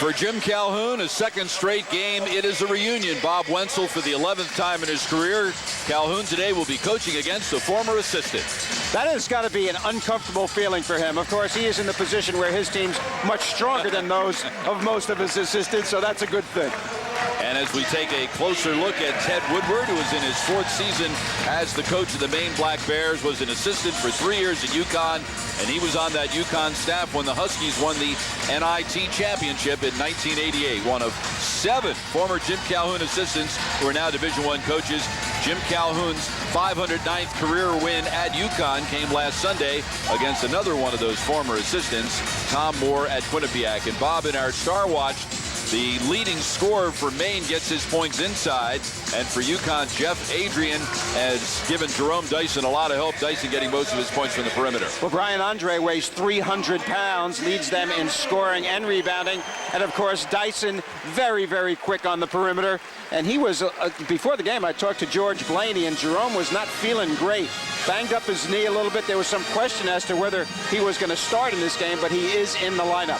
For Jim Calhoun, a second straight game. It is a reunion. Bob Wenzel for the 11th time in his career. Calhoun today will be coaching against a former assistant. That has got to be an uncomfortable feeling for him. Of course, he is in the position where his team's much stronger than those of most of his assistants, so that's a good thing. And as we take a closer look at Ted Woodward, who is in his 4th season as the coach of the Maine Black Bears, was an assistant for 3 years at UConn, and he was on that UConn staff when the Huskies won the NIT championship in 1988. One of 7 former Jim Calhoun assistants who are now Division I coaches. Jim Calhoun's 509th career win at UConn came last Sunday against another one of those former assistants, Tom Moore at Quinnipiac. And Bob, in our Star Watch, the leading scorer for Maine gets his points inside, and for UConn, Jeff Adrian has given Jerome Dyson a lot of help. Dyson getting most of his points from the perimeter. Well, Brian Andre weighs 300 pounds, leads them in scoring and rebounding, and of course Dyson very, very quick on the perimeter. And he was, before the game, I talked to George Blaney, and Jerome was not feeling great. Banged up his knee a little bit. There was some question as to whether he was going to start in this game, but he is in the lineup.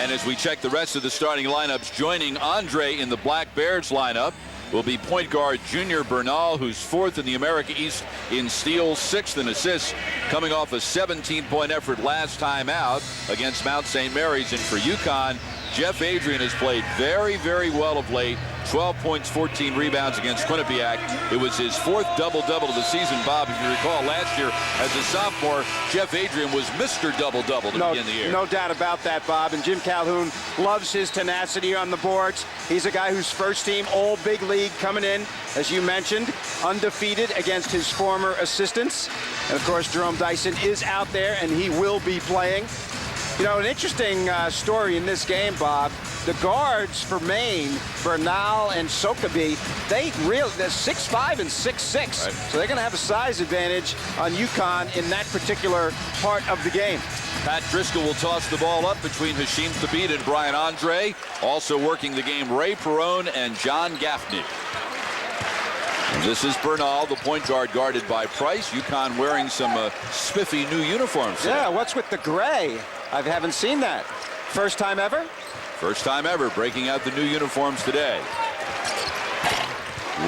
And as we check the rest of the starting lineups, joining Andre in the Black Bears lineup will be point guard Junior Bernal, who's 4th in the America East in steals, 6th in assists, coming off a 17-point effort last time out against Mount St. Mary's. And for UConn, Jeff Adrian has played very, very well of late. 12 points, 14 rebounds against Quinnipiac. It was his 4th double-double of the season, Bob. If you recall, last year as a sophomore, Jeff Adrian was Mr. Double-double to begin the year. No doubt about that, Bob. And Jim Calhoun loves his tenacity on the boards. He's a guy who's first team all big league coming in, as you mentioned, undefeated against his former assistants. And of course, Jerome Dyson is out there, and he will be playing. You know, an interesting story in this game, Bob. The guards for Maine, Bernal and Sokaby, they're 6'5" and 6'6", right. So they're going to have a size advantage on UConn in that particular part of the game. Pat Driscoll will toss the ball up between Hashim Thabit and Brian Andre. Also working the game, Ray Perrone and John Gaffney. And this is Bernal, the point guard, guarded by Price. UConn wearing some spiffy new uniforms today. Yeah, what's with the gray? I haven't seen that. First time ever? First time ever, breaking out the new uniforms today.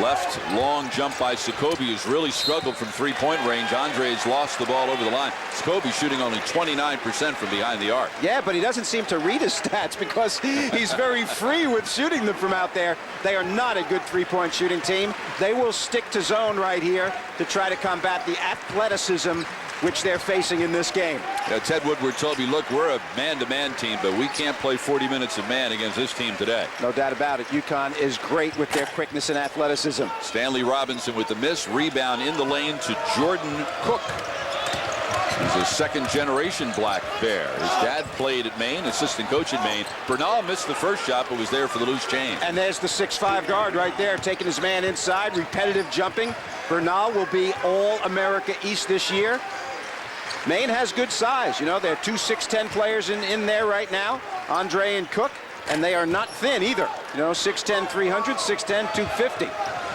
Left long jump by Sokobi, who's really struggled from three-point range. Andre has lost the ball over the line. Sokobi shooting only 29% from behind the arc. Yeah, but he doesn't seem to read his stats because he's very free with shooting them from out there. They are not a good three-point shooting team. They will stick to zone right here to try to combat the athleticism which they're facing in this game. Yeah, Ted Woodward told me, look, we're a man-to-man team, but we can't play 40 minutes of man against this team today. No doubt about it. UConn is great with their quickness and athleticism. Stanley Robinson with the miss. Rebound in the lane to Jordan Cook. He's a second-generation Black Bear. His dad played at Maine, assistant coach at Maine. Bernal missed the first shot, but was there for the loose change. And there's the 6'5" guard right there, taking his man inside, repetitive jumping. Bernal will be All-America East this year. Maine has good size. You know, there are 2 6'10" players in there right now, Andre and Cook, and they are not thin either. You know, 6'10", 300, 6'10", 250.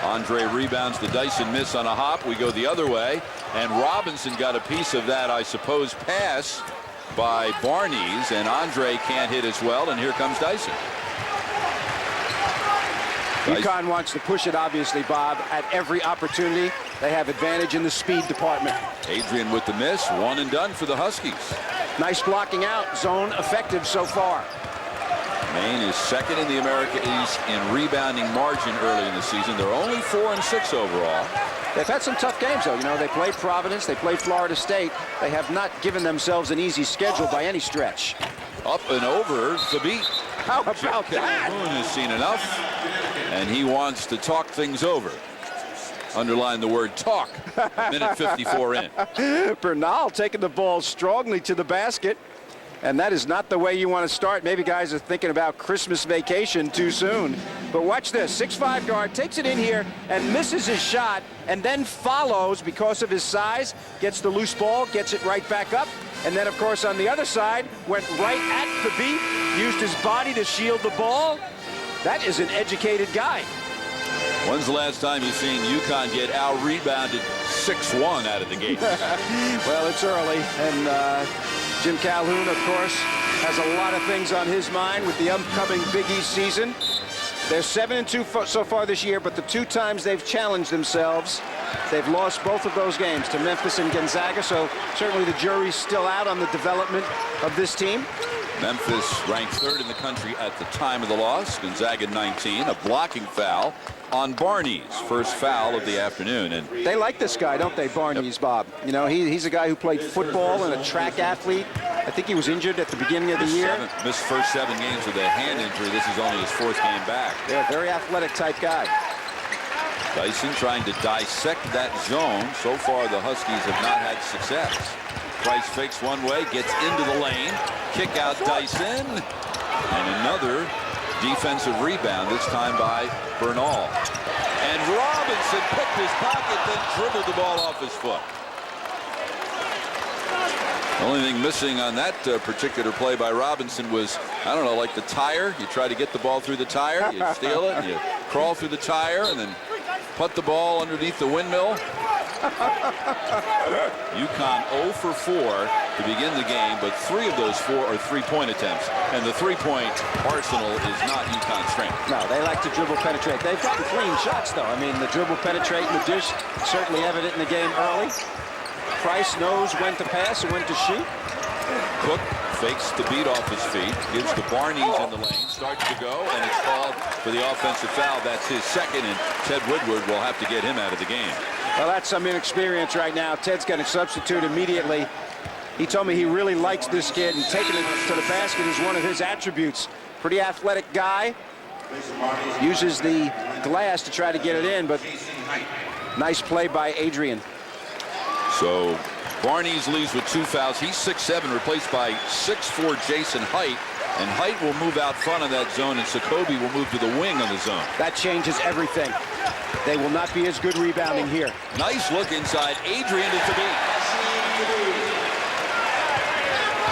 Andre rebounds the Dyson miss on a hop. We go the other way, and Robinson got a piece of that, I suppose, pass by Barnes, and Andre can't hit as well, and here comes Dyson. UConn wants to push it, obviously, Bob, at every opportunity. They have advantage in the speed department. Adrian with the miss, one and done for the Huskies. Nice blocking out, zone effective so far. Maine is second in the America East in rebounding margin early in the season. They're only 4-6 overall. They've had some tough games, though. You know, they played Providence, they played Florida State. They have not given themselves an easy schedule by any stretch. Up and over Thabit. How about that? Calhoun has seen enough, and he wants to talk things over. Underline the word talk. Minute 54 in. Bernal taking the ball strongly to the basket. And that is not the way you want to start. Maybe guys are thinking about Christmas vacation too soon. But watch this. 6'5" guard takes it in here and misses his shot, and then follows because of his size, gets the loose ball, gets it right back up. And then, of course, on the other side, went right at the beat, used his body to shield the ball. That is an educated guy. When's the last time you've seen UConn get out-rebounded 6-1 out of the gate? Well, it's early, and Jim Calhoun, of course, has a lot of things on his mind with the upcoming Big East season. They're 7-2 so far this year, but the 2 times they've challenged themselves, they've lost both of those games to Memphis and Gonzaga, so certainly the jury's still out on the development of this team. Memphis ranked 3rd in the country at the time of the loss. Gonzaga 19, a blocking foul on Barney's first foul of the afternoon. And they like this guy, don't they, Barney's, Bob? You know, he's a guy who played football and a track athlete. I think he was injured at the beginning of the year. Missed first 7 games with a hand injury. This is only his 4th game back. Yeah, very athletic type guy. Dyson trying to dissect that zone. So far, the Huskies have not had success. Price fakes one way, gets into the lane. Kick out Dyson. And another defensive rebound, this time by Bernal. And Robinson picked his pocket, then dribbled the ball off his foot. The only thing missing on that particular play by Robinson was, I don't know, like the tire. You try to get the ball through the tire, you steal it, and you crawl through the tire, and then put the ball underneath the windmill. UConn 0 for 4 to begin the game, but 3 of those 4 are 3-point attempts. And the 3-point arsenal is not UConn's strength. No, they like to dribble penetrate. They've gotten clean shots, though. I mean, the dribble penetrate in the dish, certainly evident in the game early. Price knows when to pass and when to shoot. Cook fakes the beat off his feet, gives to Barney's in the lane, starts to go, and it's called for the offensive foul. That's his 2nd, and Ted Woodward will have to get him out of the game. Well, that's some inexperience right now. Ted's going to substitute immediately. He told me he really likes this kid, and taking it to the basket is one of his attributes. Pretty athletic guy. Uses the glass to try to get it in, but nice play by Adrian. So Barney's leaves with 2 fouls. He's 6'7", replaced by 6'4" Jason Height. And Height will move out front of that zone, and Sokobe will move to the wing on the zone. That changes everything. They will not be as good rebounding here. Nice look inside. Adrian to beat.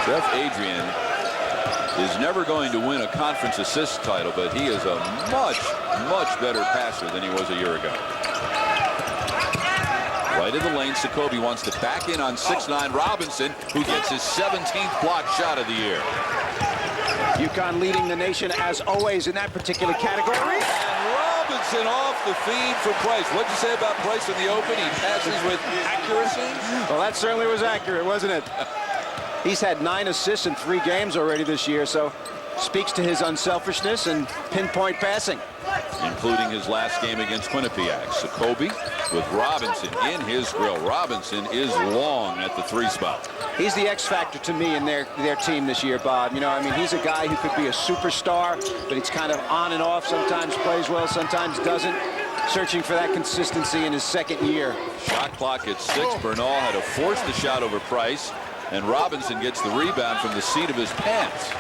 Jeff Adrian is never going to win a conference assist title, but he is a much, much better passer than he was a year ago. Right in the lane, Sokobe wants to back in on 6'9" Robinson, who gets his 17th block shot of the year. UConn leading the nation, as always, in that particular category. And Robinson off the feed for Price. What'd you say about Price in the open? He passes with accuracy? Well, that certainly was accurate, wasn't it? He's had 9 assists in 3 games already this year, so speaks to his unselfishness and pinpoint passing. Including his last game against Quinnipiac. Sokobe with Robinson in his grill. Robinson is long at the 3 spot. He's the X factor to me in their team this year, Bob. You know, I mean, he's a guy who could be a superstar, but he's kind of on and off. Sometimes plays well, sometimes doesn't. Searching for that consistency in his 2nd year. Shot clock at 6. Bernal had to force the shot over Price, and Robinson gets the rebound from the seat of his pants.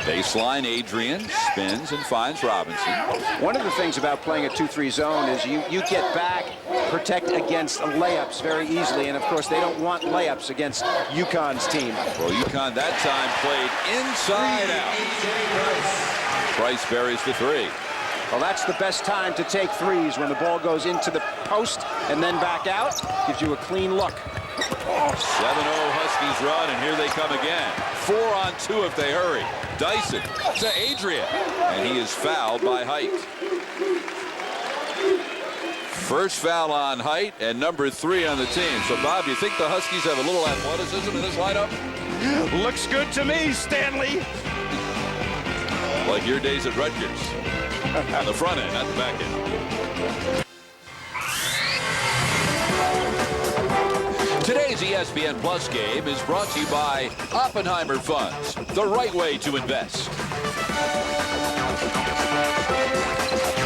Baseline, Adrian spins and finds Robinson. One of the things about playing a 2-3 zone is you get back, protect against layups very easily, and of course they don't want layups against UConn's team. Well, UConn that time played inside out. Price buries the 3. Well, that's the best time to take 3s, when the ball goes into the post and then back out. Gives you a clean look. 7-0 Huskies run, and here they come again. 4 on 2 if they hurry. Dyson to Adrian, and he is fouled by Height. First foul on Height, and number 3 on the team. So, Bob, you think the Huskies have a little athleticism in this lineup? Looks good to me, Stanley. Like your days at Rutgers. On the front end, not the back end. Today's ESPN Plus game is brought to you by Oppenheimer Funds, the right way to invest.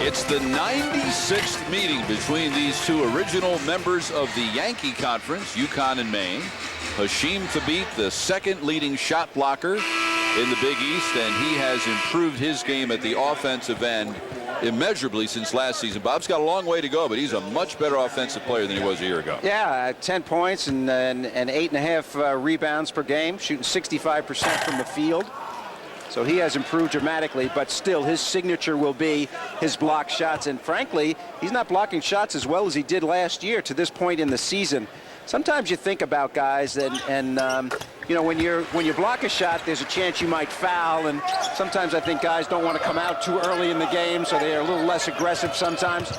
It's the 96th meeting between these 2 original members of the Yankee Conference, UConn and Maine. Hashim Thabit, the 2nd leading shot blocker in the Big East, and he has improved his game at the offensive end immeasurably since last season. Bob's got a long way to go, but he's a much better offensive player than he was a year ago. Yeah, 10 points and 8.5 rebounds per game, shooting 65% from the field. So he has improved dramatically, but still his signature will be his block shots. And frankly, he's not blocking shots as well as he did last year to this point in the season. Sometimes you think about guys, and you know, when you block a shot, there's a chance you might foul, and sometimes I think guys don't want to come out too early in the game, so they're a little less aggressive sometimes.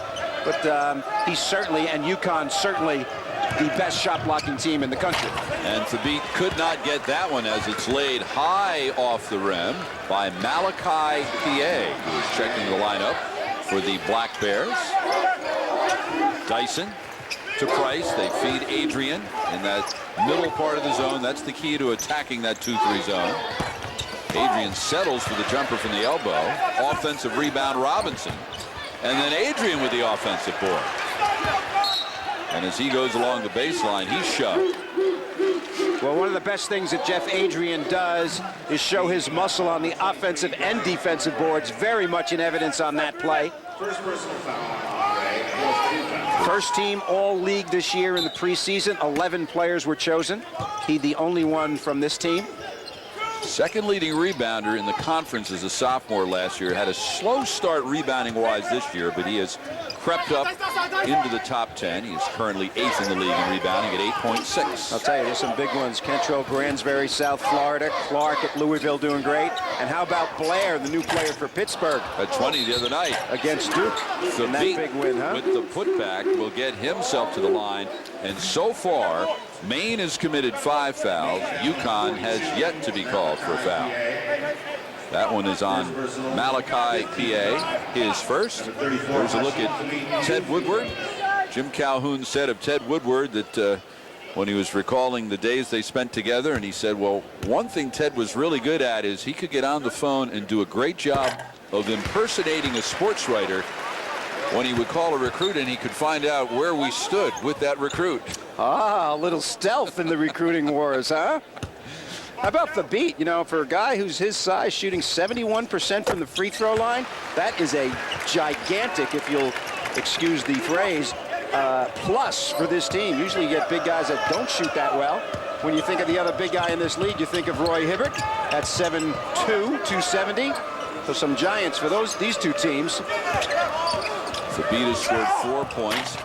But he's certainly, and UConn certainly, the best shot blocking team in the country. And Thabit could not get that one as it's laid high off the rim by Malachi PA, who is checking the lineup for the Black Bears. Dyson to Price. They feed Adrian in that middle part of the zone. That's the key to attacking that 2-3 zone. Adrian settles for the jumper from the elbow. Offensive rebound, Robinson. And then Adrian with the offensive board. And as he goes along the baseline, he's shoved. Well, one of the best things that Jeff Adrian does is show his muscle on the offensive and defensive boards. Very much in evidence on that play. First team all-league this year in the preseason. 11 players were chosen. He the only one from this team. Second leading rebounder in the conference as a sophomore last year. Had a slow start rebounding-wise this year, but he has crept up into the top 10. He is currently 8th in the league in rebounding at 8.6. I'll tell you, there's some big ones. Kentrell, Gransbury, South Florida. Clark at Louisville doing great. And how about Blair, the new player for Pittsburgh? At 20 the other night. Against Duke. And that big win, huh? With the putback will get himself to the line. And so far, Maine has committed 5 fouls. UConn has yet to be called for a foul. That one is on Malachi PA, his first. Here's a look at Ted Woodward. Jim Calhoun said of Ted Woodward that when he was recalling the days they spent together, and he said, well, one thing Ted was really good at is he could get on the phone and do a great job of impersonating a sports writer when he would call a recruit, and he could find out where we stood with that recruit. Ah, a little stealth in the recruiting wars, huh? How about Thabit? You know, for a guy who's his size, shooting 71% from the free throw line, that is a gigantic, if you'll excuse the phrase, plus for this team. Usually you get big guys that don't shoot that well. When you think of the other big guy in this league, you think of Roy Hibbert at 7'2", 270. So some giants for these two teams. Thabit has scored 4 points.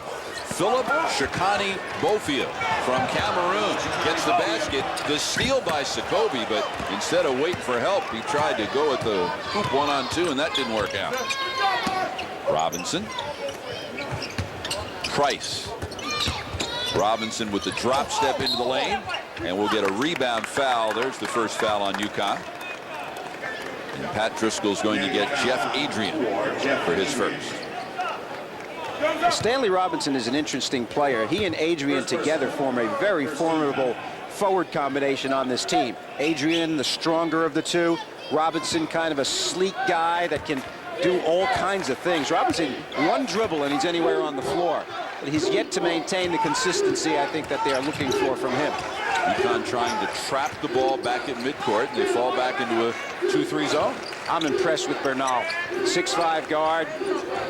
Philip Shikani Bofia from Cameroon gets the basket. The steal by Sokobi, but instead of waiting for help, he tried to go at the hoop 1-on-2, and that didn't work out. Robinson. Price. Robinson with the drop step into the lane, and we'll get a rebound foul. There's the first foul on UConn. And Pat Driscoll's going to get Jeff Adrian for his first. Stanley Robinson is an interesting player. He and Adrian together form a very formidable forward combination on this team. Adrian, the stronger of the two. Robinson, kind of a sleek guy that can do all kinds of things. Robinson, one dribble and he's anywhere on the floor. But he's yet to maintain the consistency, I think, that they are looking for from him. UConn trying to trap the ball back at midcourt, and they fall back into a 2-3 zone. I'm impressed with Bernal. 6'5" guard,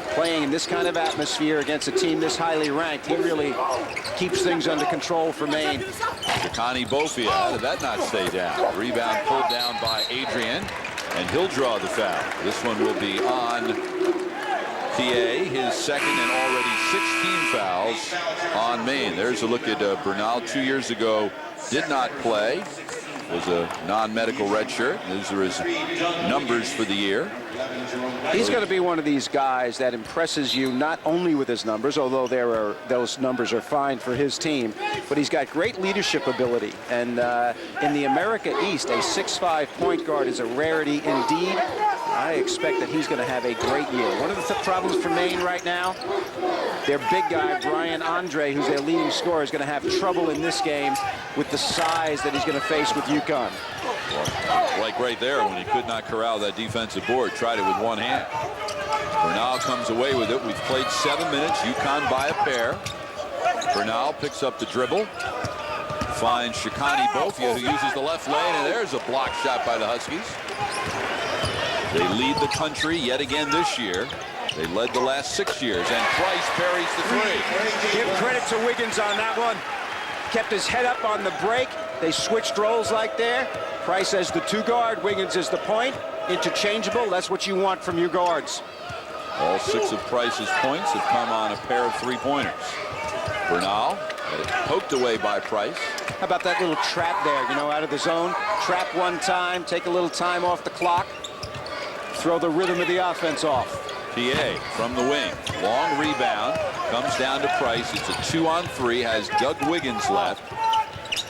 playing in this kind of atmosphere against a team this highly ranked. He really keeps things under control for Maine. Shikani Bofia, how did that not stay down? Rebound pulled down by Adrian, and he'll draw the foul. This one will be on PA, his second and already 16 fouls on Maine. There's a look at Bernal. 2 years ago, did not play. Was a non-medical redshirt. Those are his numbers for the year. He's going to be one of these guys that impresses you not only with his numbers, although those numbers are fine for his team, but he's got great leadership ability. And in the America East, a 6'5" point guard is a rarity indeed. I expect that he's going to have a great year. One of the problems for Maine right now, their big guy, Brian Andre, who's their leading scorer, is going to have trouble in this game with the size that he's going to face with UConn. Well, like right there when he could not corral that defensive board, tried it with one hand. Bernal comes away with it. We've played 7 minutes. UConn by a pair. Bernal picks up the dribble. Finds Shikani Bofia, who uses the left lane, and there's a block shot by the Huskies. They lead the country yet again this year. They led the last 6 years, and Price parries the three. Give credit to Wiggins on that one. Kept his head up on the break. They switched roles like there. Price as the 2 guard, Wiggins as the point. Interchangeable, that's what you want from your guards. All 6 of Price's points have come on a pair of 3-pointers. Bernal Poked away by Price. How about that little trap there, you know, out of the zone? Trap one time, take a little time off the clock, throw the rhythm of the offense off. PA from the wing. Long rebound. Comes down to Price. It's a 2-on-3. Has Doug Wiggins left.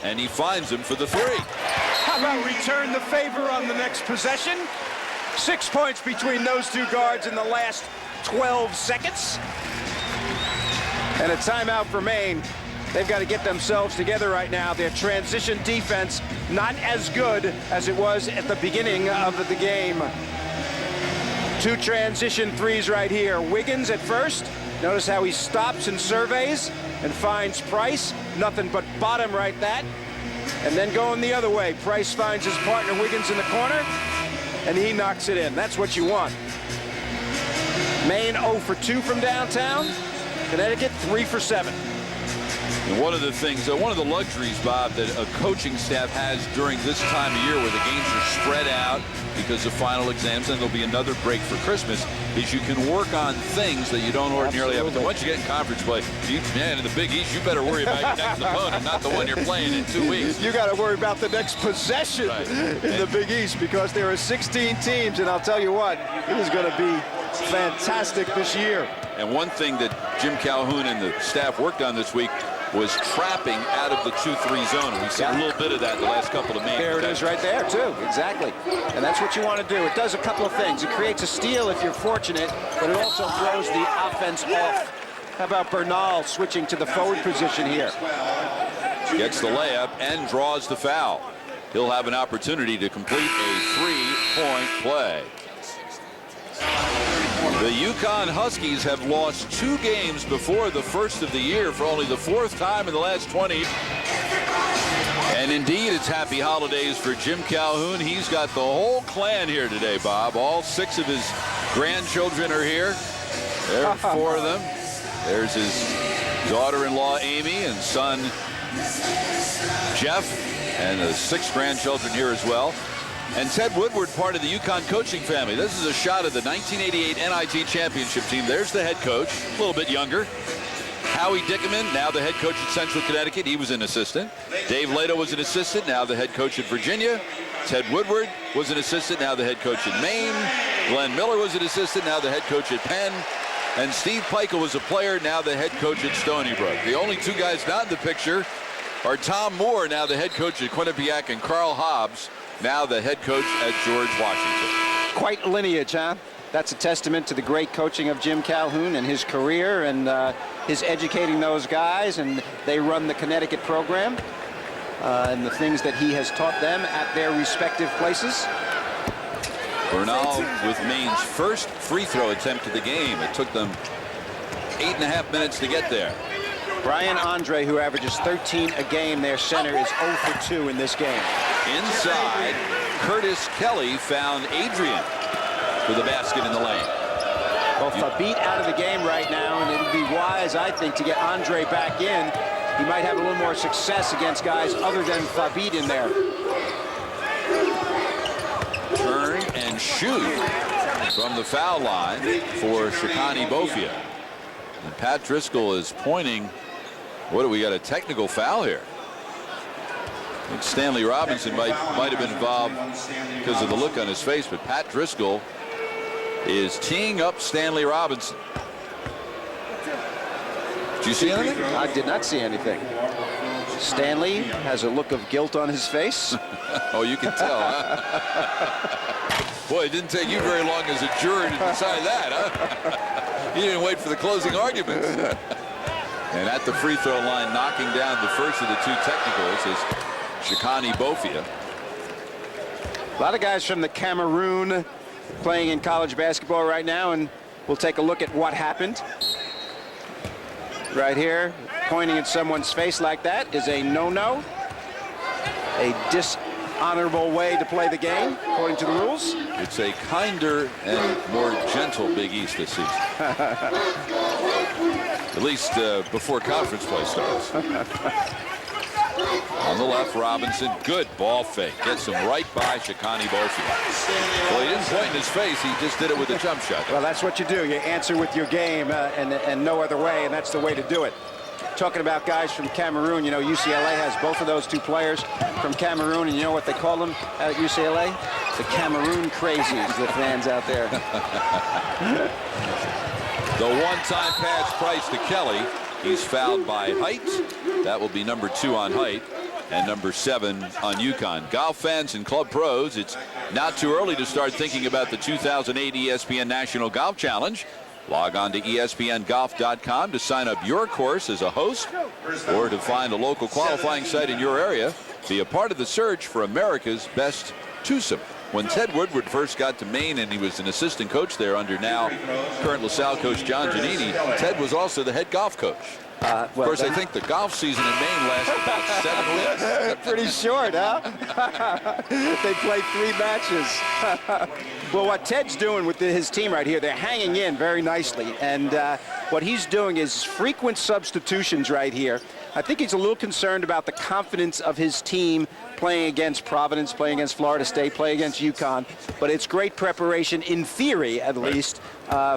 And he finds him for the three. How about return the favor on the next possession? 6 points between those two guards in the last 12 seconds. And a timeout for Maine. They've got to get themselves together right now. Their transition defense not as good as it was at the beginning of the game. 2 transition threes right here. Wiggins at first. Notice how he stops and surveys and finds Price. Nothing but bottom right that. And then going the other way. Price finds his partner Wiggins in the corner, and he knocks it in. That's what you want. Maine 0 for 2 from downtown. Connecticut 3 for 7. And one of the things, one of the luxuries, Bob, that a coaching staff has during this time of year where the games are spread out because of final exams and there'll be another break for Christmas, is you can work on things that you don't ordinarily have. Once you get in conference play, man, in the Big East, you better worry about your next opponent, not the one you're playing in 2 weeks. You got to worry about the next possession in the Big East, because there are 16 teams, and I'll tell you what, it is going to be fantastic this year. And one thing that Jim Calhoun and the staff worked on this week was trapping out of the 2-3 zone. We've seen a little bit of that in the last couple of Maine. There it is right there, too. Exactly. And that's what you want to do. It does a couple of things. It creates a steal if you're fortunate, but it also throws the offense off. How about Bernal switching to the forward position here? Gets the layup and draws the foul. He'll have an opportunity to complete a 3-point play. The UConn Huskies have lost 2 games before the first of the year for only the 4th time in the last 20. And indeed, it's happy holidays for Jim Calhoun. He's got the whole clan here today, Bob. All 6 of his grandchildren are here. There are 4 of them. There's his daughter-in-law, Amy, and son, Jeff, and the 6 grandchildren here as well. And Ted Woodward, part of the UConn coaching family. This is a shot of the 1988 NIT championship team. There's the head coach, a little bit younger. Howie Dickerman, now the head coach at Central Connecticut. He was an assistant. Dave Lato was an assistant, now the head coach at Virginia. Ted Woodward was an assistant, now the head coach at Maine. Glenn Miller was an assistant, now the head coach at Penn. And Steve Peichel was a player, now the head coach at Stony Brook. The only 2 guys not in the picture are Tom Moore, now the head coach at Quinnipiac, and Carl Hobbs, now the head coach at George Washington. Quite lineage, huh? That's a testament to the great coaching of Jim Calhoun and his career and his educating those guys, and they run the Connecticut program and the things that he has taught them at their respective places. Bernal with Maine's first free throw attempt of the game. It took them 8.5 minutes to get there. Brian Andre, who averages 13 a game, their center, is 0 for 2 in this game. Inside, Curtis Kelly found Adrian with a basket in the lane. Well, Fabit out of the game right now, and it'll be wise, I think, to get Andre back in. He might have a little more success against guys other than Fabit in there. Turn and shoot from the foul line for Shikani Bofia. And Pat Driscoll is pointing. What do we got? A technical foul here. I think Stanley Robinson might have been involved because of the look on his face, but Pat Driscoll is teeing up Stanley Robinson. Did you see anything? I did not see anything. Stanley has a look of guilt on his face. Oh, you can tell, huh? Boy, it didn't take you very long as a juror to decide that, huh? You didn't wait for the closing arguments. And at the free throw line, knocking down the first of the 2 technicals is Shikani Bofia. A lot of guys from the Cameroon playing in college basketball right now, and we'll take a look at what happened. Right here, pointing at someone's face like that is a no-no. A dishonorable way to play the game, according to the rules. It's a kinder and more gentle Big East this season. At least before conference play starts. On the left, Robinson, good ball fake. Gets him right by Shikani Bofia. Well, he didn't point in his face. He just did it with a jump shot. Well, that's what you do. You answer with your game and no other way, and that's the way to do it. talking about guys from Cameroon, you know, UCLA has both of those two players from Cameroon, and you know what they call them at UCLA? The Cameroon Crazies, the fans out there. The one-time pass Price to Kelly. He's fouled by Height. That will be number 2 on Height and number 7 on UConn. Golf fans and club pros, it's not too early to start thinking about the 2008 ESPN National Golf Challenge. Log on to ESPNGolf.com to sign up your course as a host or to find a local qualifying site in your area. Be a part of the search for America's best twosome. When Ted Woodward first got to Maine and he was an assistant coach there under now current LaSalle coach John Giannini, Ted was also the head golf coach. Of course, I think the golf season in Maine lasted about 7 weeks. Pretty short, huh? They played 3 matches. Well, what Ted's doing with his team right here, they're hanging in very nicely. And what he's doing is frequent substitutions right here. I think he's a little concerned about the confidence of his team playing against Providence, playing against Florida State, playing against UConn. But it's great preparation, in theory at least,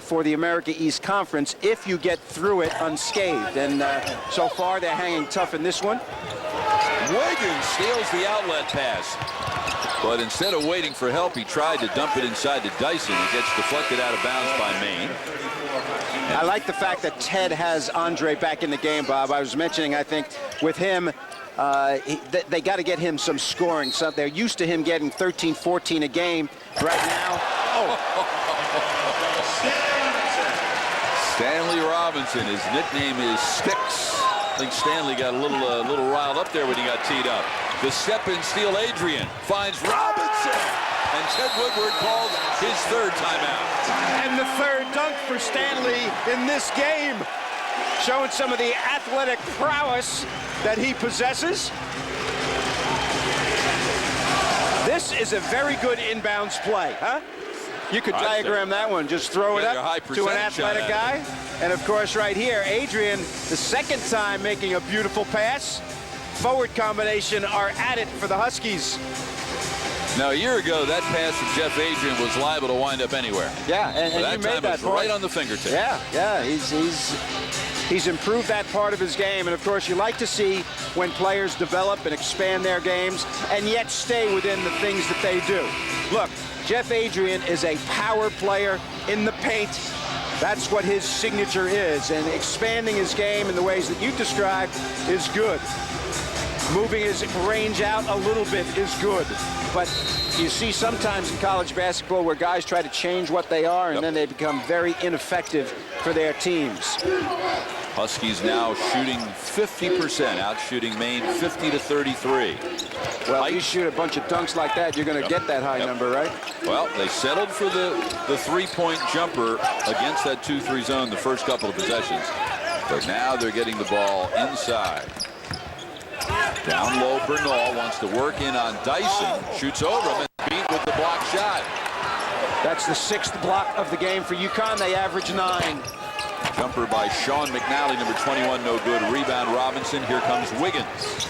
for the America East Conference if you get through it unscathed. And so far, they're hanging tough in this one. Wiggins steals the outlet pass. But instead of waiting for help, he tried to dump it inside to Dyson. It gets deflected out of bounds by Maine. I like the fact that Ted has Andre back in the game, Bob. I was mentioning, I think, with him, they got to get him some scoring. So they're used to him getting 13, 14 a game. Right now, Stanley Robinson, his nickname is Sticks. I think Stanley got a little riled up there when he got teed up. The step-in steal, Adrian finds Robinson, and Ted Woodward calls his 3rd timeout. And the 3rd dunk for Stanley in this game, showing some of the athletic prowess that he possesses. This is a very good inbounds play, huh? You could diagram that one. Just throw it up to an athletic guy. And, of course, right here, Adrian, the 2nd time making a beautiful pass. Forward combination are at it for the Huskies. Now, a year ago, that pass from Jeff Adrian was liable to wind up anywhere. Yeah, and that you made time that it was right on the fingertip. Yeah, he's improved that part of his game. And, of course, you like to see when players develop and expand their games and yet stay within the things that they do. Look, Jeff Adrian is a power player in the paint. That's what his signature is. And expanding his game in the ways that you described is good. Moving his range out a little bit is good. But you see sometimes in college basketball where guys try to change what they are and then they become very ineffective for their teams. Huskies now shooting 50%, out shooting Maine 50-33. Well, if you shoot a bunch of dunks like that, you're going to get that high number, right? Well, they settled for the three-point jumper against that 2-3 zone the first couple of possessions. But now they're getting the ball inside. Down low, Bernal wants to work in on Dyson. Shoots over him and beat with the block shot. That's the 6th block of the game for UConn. They average 9. Jumper by Sean McNally, number 21, no good. Rebound Robinson. Here comes Wiggins.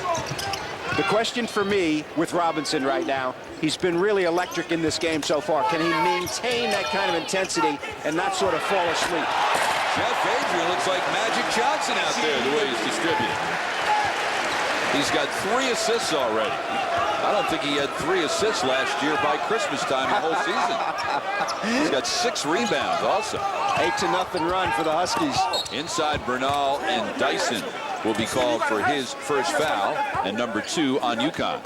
The question for me with Robinson right now, he's been really electric in this game so far. Can he maintain that kind of intensity and not sort of fall asleep? Jeff Adrian looks like Magic Johnson out there the way he's distributing. He's got 3 assists already. I don't think he had 3 assists last year by Christmas time the whole season. He's got 6 rebounds also. 8-0 run for the Huskies. Inside, Bernal and Dyson will be called for his first foul, and number 2 on UConn.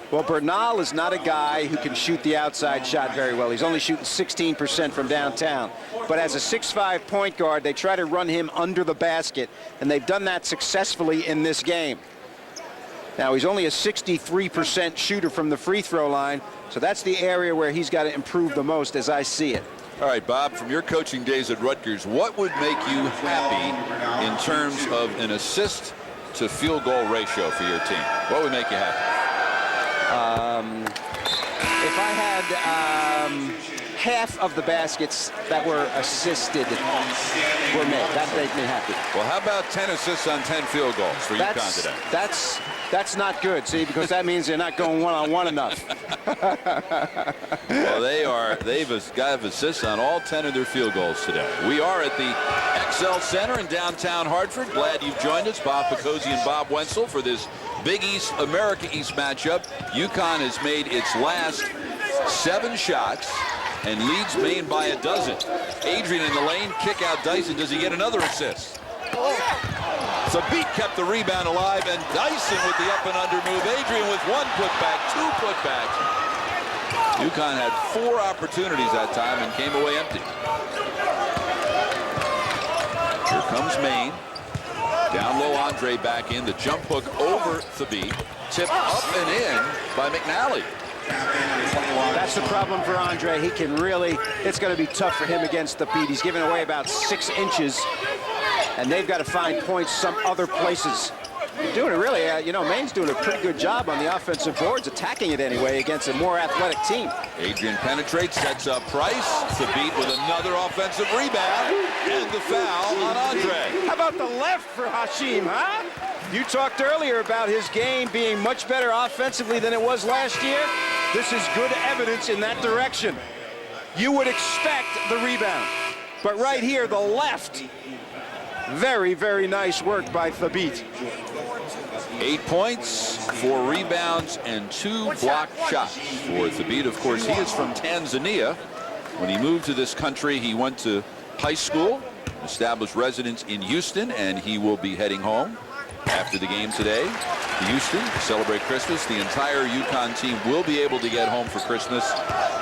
Well, Bernal is not a guy who can shoot the outside shot very well. He's only shooting 16% from downtown. But as a 6'5" point guard, they try to run him under the basket, and they've done that successfully in this game. Now, he's only a 63% shooter from the free throw line, so that's the area where he's got to improve the most as I see it. All right, Bob, from your coaching days at Rutgers, what would make you happy in terms of an assist to field goal ratio for your team? What would make you happy? If I had half of the baskets that were assisted were made, that'd make me happy. Well, how about 10 assists on 10 field goals for UConn today? That's That's not good, see, because that means they're not going one-on-one enough. Well, they've got assists on all 10 of their field goals today. We are at the XL Center in downtown Hartford. Glad you've joined us, Bob Picozzi and Bob Wenzel, for this Big East, America East matchup. UConn has made its last 7 shots and leads Maine by a dozen. Adrian in the lane, kick out Dyson. Does he get another assist? Thabit kept the rebound alive, and Dyson with the up and under move. Adrian with 1 putback, 2 putbacks. UConn had 4 opportunities that time and came away empty. Here comes Maine. Down low, Andre back in. The jump hook over Thabit. Tip up and in by McNally. That's the problem for Andre. He can really, it's going to be tough for him against Thabit. He's giving away about 6 inches, and they've got to find points some other places. They're doing it really, Maine's doing a pretty good job on the offensive boards, attacking it anyway against a more athletic team. Adrian penetrates, sets up Price. Thabit with another offensive rebound, and the foul on Andre. How about the left for Hashim, huh? You talked earlier about his game being much better offensively than it was last year. This is good evidence in that direction. You would expect the rebound. But right here, the left. Very, very nice work by Thabit. 8 points, 4 rebounds, and 2 blocked shots for Thabit. Of course, he is from Tanzania. When he moved to this country, he went to high school, established residence in Houston, and he will be heading home after the game today to Houston to celebrate Christmas. The entire UConn team will be able to get home for Christmas,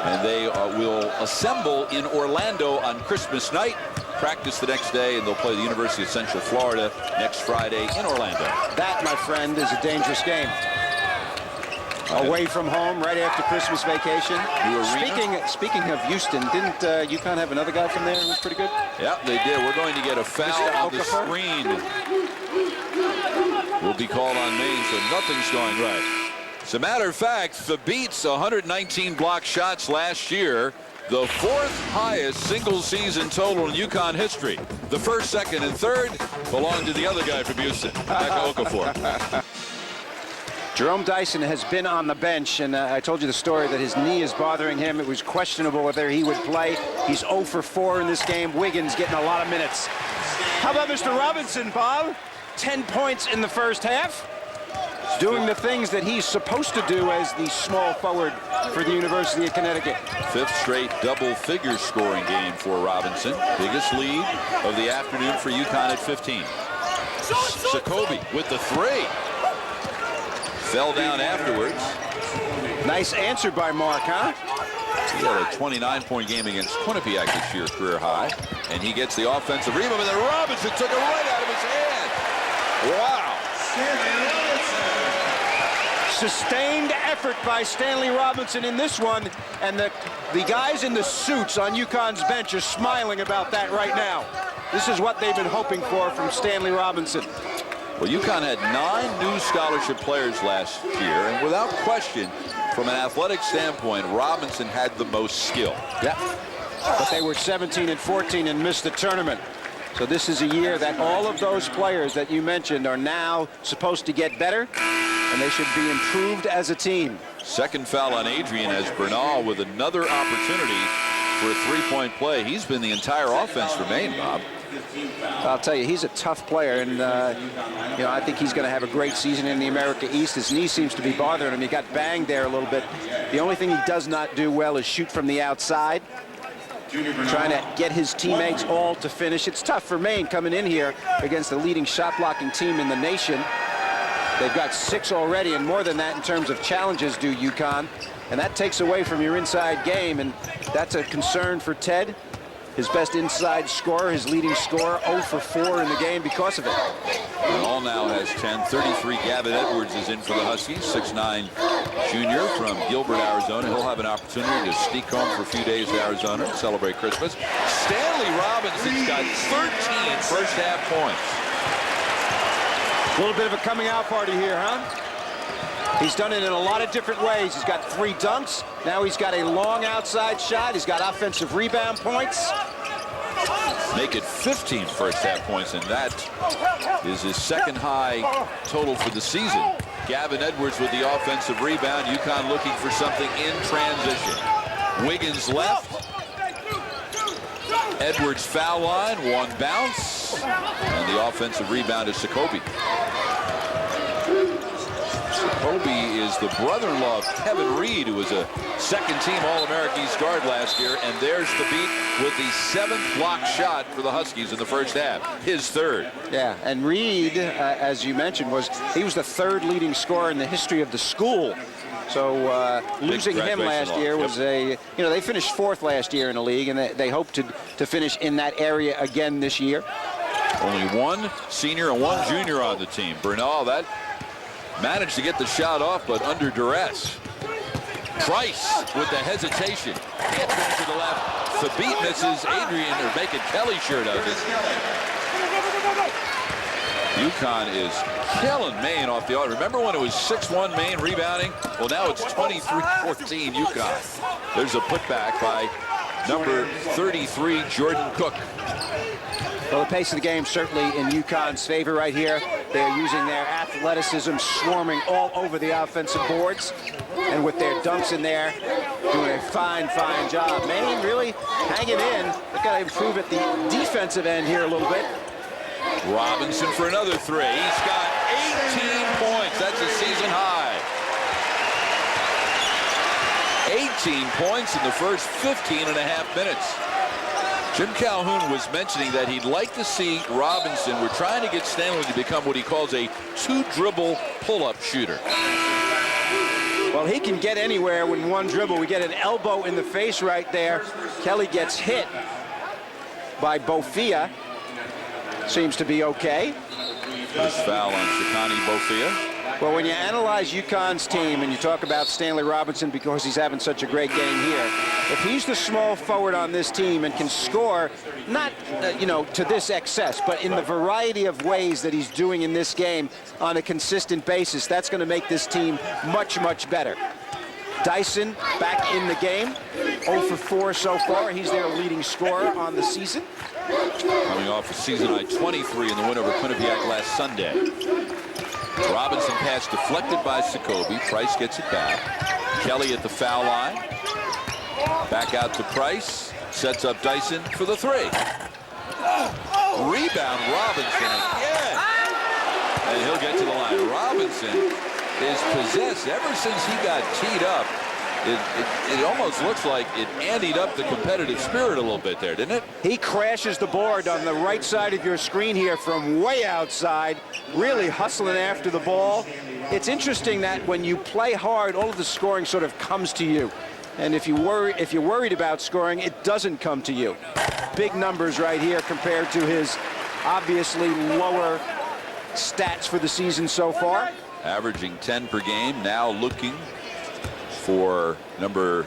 and they will assemble in Orlando on Christmas night, practice the next day, and they'll play the University of Central Florida next Friday in Orlando. That, my friend, is a dangerous game. Away from home right after Christmas vacation. Speaking of Houston, didn't UConn have another guy from there who was pretty good? Yeah, they did. We're going to get a foul on the screen. Will be called on Maine, so nothing's going right. As a matter of fact, Thabit's 119 block shots last year, the 4th highest single season total in UConn history. The 1st, 2nd, and 3rd belong to the other guy from Houston, Eka Okafor. Jerome Dyson has been on the bench, and I told you the story that his knee is bothering him. It was questionable whether he would play. He's 0 for 4 in this game. Wiggins getting a lot of minutes. How about Mr. Robinson, Bob? 10 points in the first half. Doing the things that he's supposed to do as the small forward for the University of Connecticut. 5th straight double-figure scoring game for Robinson. Biggest lead of the afternoon for UConn at 15. Jacoby with the 3. Fell down afterwards. Nice answer by Mark, huh? He had a 29-point game against Quinnipiac this year, career high. And he gets the offensive rebound, and then Robinson took it right out of his hand. Wow. Sustained effort by Stanley Robinson in this one, and the guys in the suits on UConn's bench are smiling about that right now. This is what they've been hoping for from Stanley Robinson. Well, UConn had 9 new scholarship players last year, and without question, from an athletic standpoint, Robinson had the most skill. Yeah, but they were 17 and 14 and missed the tournament. So this is a year that all of those players that you mentioned are now supposed to get better, and they should be improved as a team. Second foul on Adrian as Bernal with another opportunity for a 3-point play. He's been the entire offense for Maine, Bob. I'll tell you, he's a tough player, and I think he's going to have a great season in the America East. His knee seems to be bothering him. He got banged there a little bit. The only thing he does not do well is shoot from the outside. Trying to get his teammates all to finish. It's tough for Maine coming in here against the leading shot-blocking team in the nation. They've got 6 already, and more than that in terms of challenges do UConn. And that takes away from your inside game, and that's a concern for Ted. His best inside scorer, his leading scorer, 0 for 4 in the game because of it. Bernal now has 10. 33, Gavin Edwards is in for the Huskies. 6'9" junior from Gilbert, Arizona. He'll have an opportunity to sneak home for a few days to Arizona and celebrate Christmas. Stanley Robinson's got 13 first half points. A little bit of a coming out party here, huh? He's done it in a lot of different ways. He's got 3 dunks. Now he's got a long outside shot. He's got offensive rebound points. Make it 15 first half points, and that is his second high total for the season. Gavin Edwards with the offensive rebound. UConn looking for something in transition. Wiggins left. Edwards foul line, one bounce. And the offensive rebound is Jacoby. Jacoby is the brother-in-law of Kevin Reed, who was a second-team All-American East guard last year. And there's the beat with the 7th block shot for the Huskies in the first half, his third. Yeah, and Reed, as you mentioned, was the 3rd leading scorer in the history of the school. So losing him last year was they finished 4th last year in the league, and they hope to finish in that area again this year. Only one senior and one junior on the team. Bernal, that managed to get the shot off, but under duress. Price with the hesitation. Can't finish to the left. The beat misses. Adrian, or Macon Kelly sure does it. UConn is killing Maine off the arc. Remember when it was 6-1 Maine rebounding? Well, now it's 23-14 UConn. There's a putback by number 33, Jordan Cook. Well, the pace of the game certainly in UConn's favor right here. They're using their athleticism, swarming all over the offensive boards. And with their dunks in there, doing a fine, fine job. Maine really hanging in. They've got to improve at the defensive end here a little bit. Robinson for another three. He's got 18 points. That's a season high. 18 points in the first 15 and a half minutes. Jim Calhoun was mentioning that he'd like to see Robinson. We're trying to get Stanley to become what he calls a 2-dribble pull-up shooter. Well, he can get anywhere with one dribble. We get an elbow in the face right there. Kelly gets hit by Bofia. Seems to be okay. First foul on Shikani Bofia. Well, when you analyze UConn's team and you talk about Stanley Robinson because he's having such a great game here, if he's the small forward on this team and can score, not, to this excess, but in the variety of ways that he's doing in this game on a consistent basis, that's going to make this team much, much better. Dyson back in the game, 0 for 4 so far. He's their leading scorer on the season. Coming off a season high 23 in the win over Quinnipiac last Sunday. Robinson pass deflected by Jacoby. Price gets it back. Kelly at the foul line. Back out to Price. Sets up Dyson for the three. Rebound Robinson again. And he'll get to the line. Robinson is possessed ever since he got teed up. It almost looks like it anteed up the competitive spirit a little bit there, didn't it? He crashes the board on the right side of your screen here from way outside, really hustling after the ball. It's interesting that when you play hard, all of the scoring sort of comes to you. And if you're worried about scoring, it doesn't come to you. Big numbers right here compared to his obviously lower stats for the season so far. Averaging 10 per game, now looking for number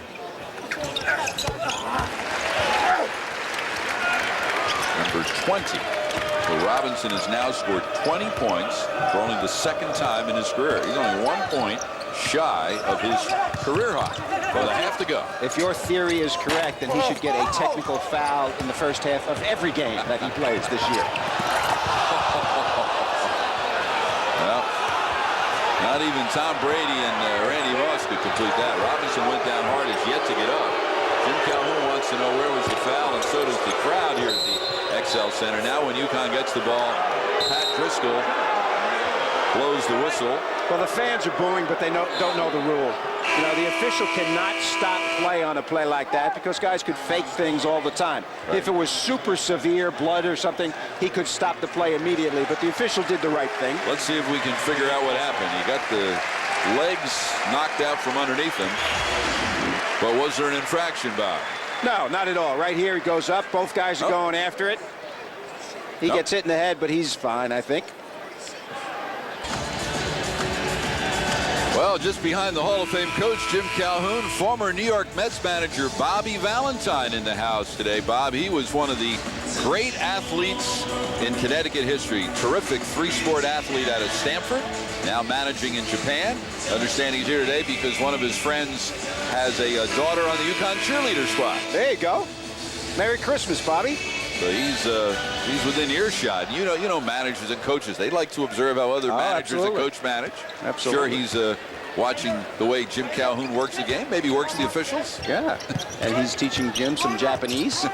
20. So Robinson has now scored 20 points for only the 2nd time in his career. He's only 1 point shy of his career high. But they have to go. If your theory is correct, then he should get a technical foul in the first half of every game that he plays this year. Well, not even Tom Brady and Randy Moss could complete that. Robinson went down hard, is yet to get up. Jim Calhoun wants to know where was the foul, and so does the crowd here at the XL Center. Now when UConn gets the ball, Pat Driscoll blows the whistle. Well, the fans are booing, but they don't know the rule. The official cannot stop play on a play like that because guys could fake things all the time. Right. If it was super severe, blood or something, he could stop the play immediately, but the official did the right thing. Let's see if we can figure out what happened. He got the legs knocked out from underneath him, but was there an infraction, Bob? No, not at all. Right here, he goes up. Both guys are going after it. He gets hit in the head, but he's fine, I think. Well, just behind the Hall of Fame coach, Jim Calhoun, former New York Mets manager Bobby Valentine in the house today. Bob, he was one of the great athletes in Connecticut history. Terrific 3-sport athlete out of Stanford, now managing in Japan. Understand he's here today because one of his friends has a daughter on the UConn cheerleader squad. There you go. Merry Christmas, Bobby. So he's within earshot. You know, managers and coaches, they like to observe how other managers and coach manage. Absolutely. Sure, he's watching the way Jim Calhoun works the game. Maybe works the officials. Yeah, and he's teaching Jim some Japanese.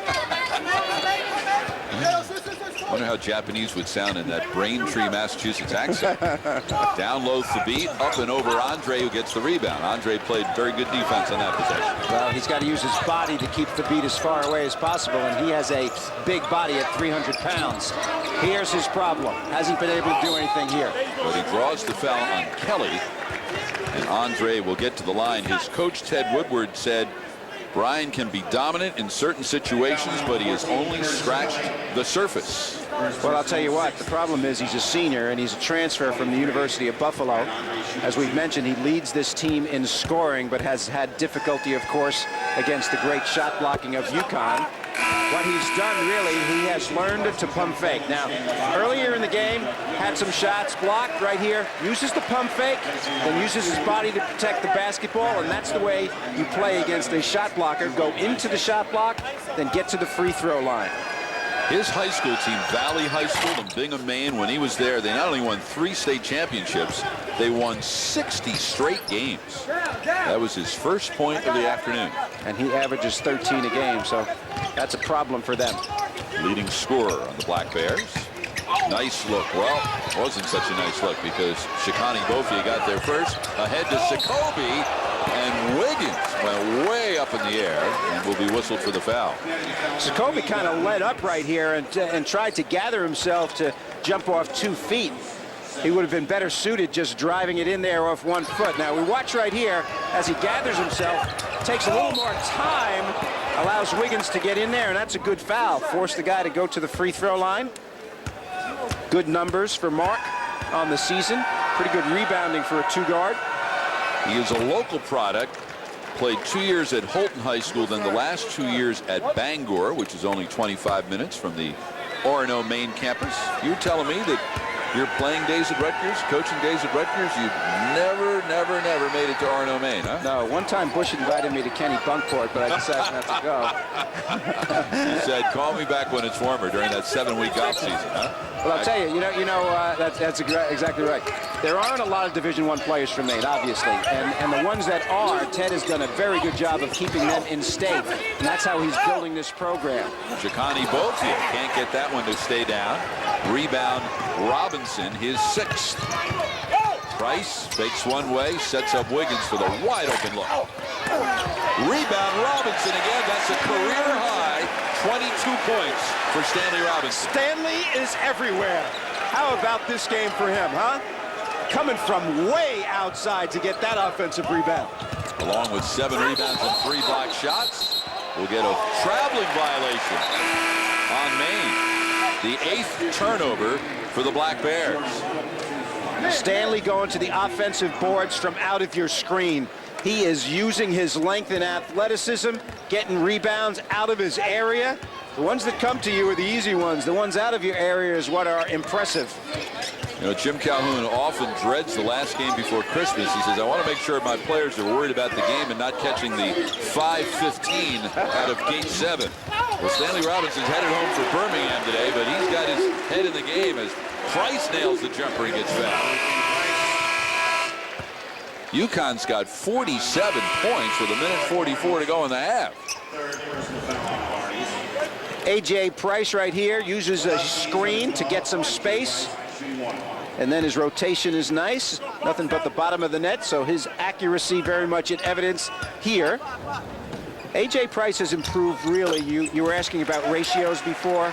I wonder how Japanese would sound in that Braintree, Massachusetts accent. Down low Thabit, up and over Andre, who gets the rebound. Andre played very good defense on that possession. Well, he's got to use his body to keep Thabit as far away as possible, and he has a big body at 300 pounds. Here's his problem. Hasn't been able to do anything here. But he draws the foul on Kelly, and Andre will get to the line. His coach, Ted Woodward, said Brian can be dominant in certain situations, but he has only scratched the surface. Well, I'll tell you what, the problem is he's a senior and he's a transfer from the University of Buffalo. As we've mentioned, he leads this team in scoring, but has had difficulty, of course, against the great shot blocking of UConn. What he's done, really, he has learned to pump fake. Now, earlier in the game, had some shots blocked right here, uses the pump fake, then uses his body to protect the basketball, and that's the way you play against a shot blocker. Go into the shot block, then get to the free throw line. His high school team, Valley High School in Bingham, Maine, when he was there, they not only won 3 state championships, they won 60 straight games. That was his first point of the afternoon. And he averages 13 a game, so that's a problem for them. Leading scorer on the Black Bears. Nice look. Well, it wasn't such a nice look because Shikani Bofia got there first. Ahead to Sokobe, and Wiggins went way up in the air and will be whistled for the foul. Sokobe kind of led up right here and tried to gather himself to jump off 2 feet. He would have been better suited just driving it in there off 1 foot. Now we watch right here as he gathers himself, takes a little more time, allows Wiggins to get in there, and that's a good foul. Force the guy to go to the free throw line. Good numbers for Mark on the season. Pretty good rebounding for a 2-guard. He is a local product. Played 2 years at Holton High School, then the last 2 years at Bangor, which is only 25 minutes from the Orono, Maine campus. You're telling me that your playing days at Rutgers, coaching days at Rutgers, you never made it to Orono, Maine, huh? No, one time Bush invited me to Kenny Bunkport, but I decided not to go. You said, call me back when it's warmer during that 7-week off season, huh? Well, I'll tell you, that's exactly right. There aren't a lot of Division I players from Maine, obviously, and the ones that are, Ted has done a very good job of keeping them in state, and that's how he's building this program. Shikani Bofia can't get that one to stay down. Rebound, Robinson, his 6th. Price fakes one way, sets up Wiggins for the wide open look. Rebound, Robinson again. That's a career high 22 points for Stanley Robinson. Stanley is everywhere. How about this game for him, huh? Coming from way outside to get that offensive rebound. Along with 7 rebounds and 3 block shots, we'll get a traveling violation on Maine. The 8th turnover for the Black Bears. Stanley going to the offensive boards from out of your screen. He is using his length and athleticism, getting rebounds out of his area. The ones that come to you are the easy ones. The ones out of your area is what are impressive. You know, Jim Calhoun often dreads the last game before Christmas. He says, I want to make sure my players are worried about the game and not catching the 5:15 out of Gate 7. Well, Stanley Robinson's headed home for Birmingham today, but he's got his head in the game as Price nails the jumper and gets fouled. UConn's got 47 points with 1:44 to go in the half. A.J. Price right here uses a screen to get some space. And then his rotation is nice. Nothing but the bottom of the net, so his accuracy very much in evidence here. A.J. Price has improved, really. You were asking about ratios before.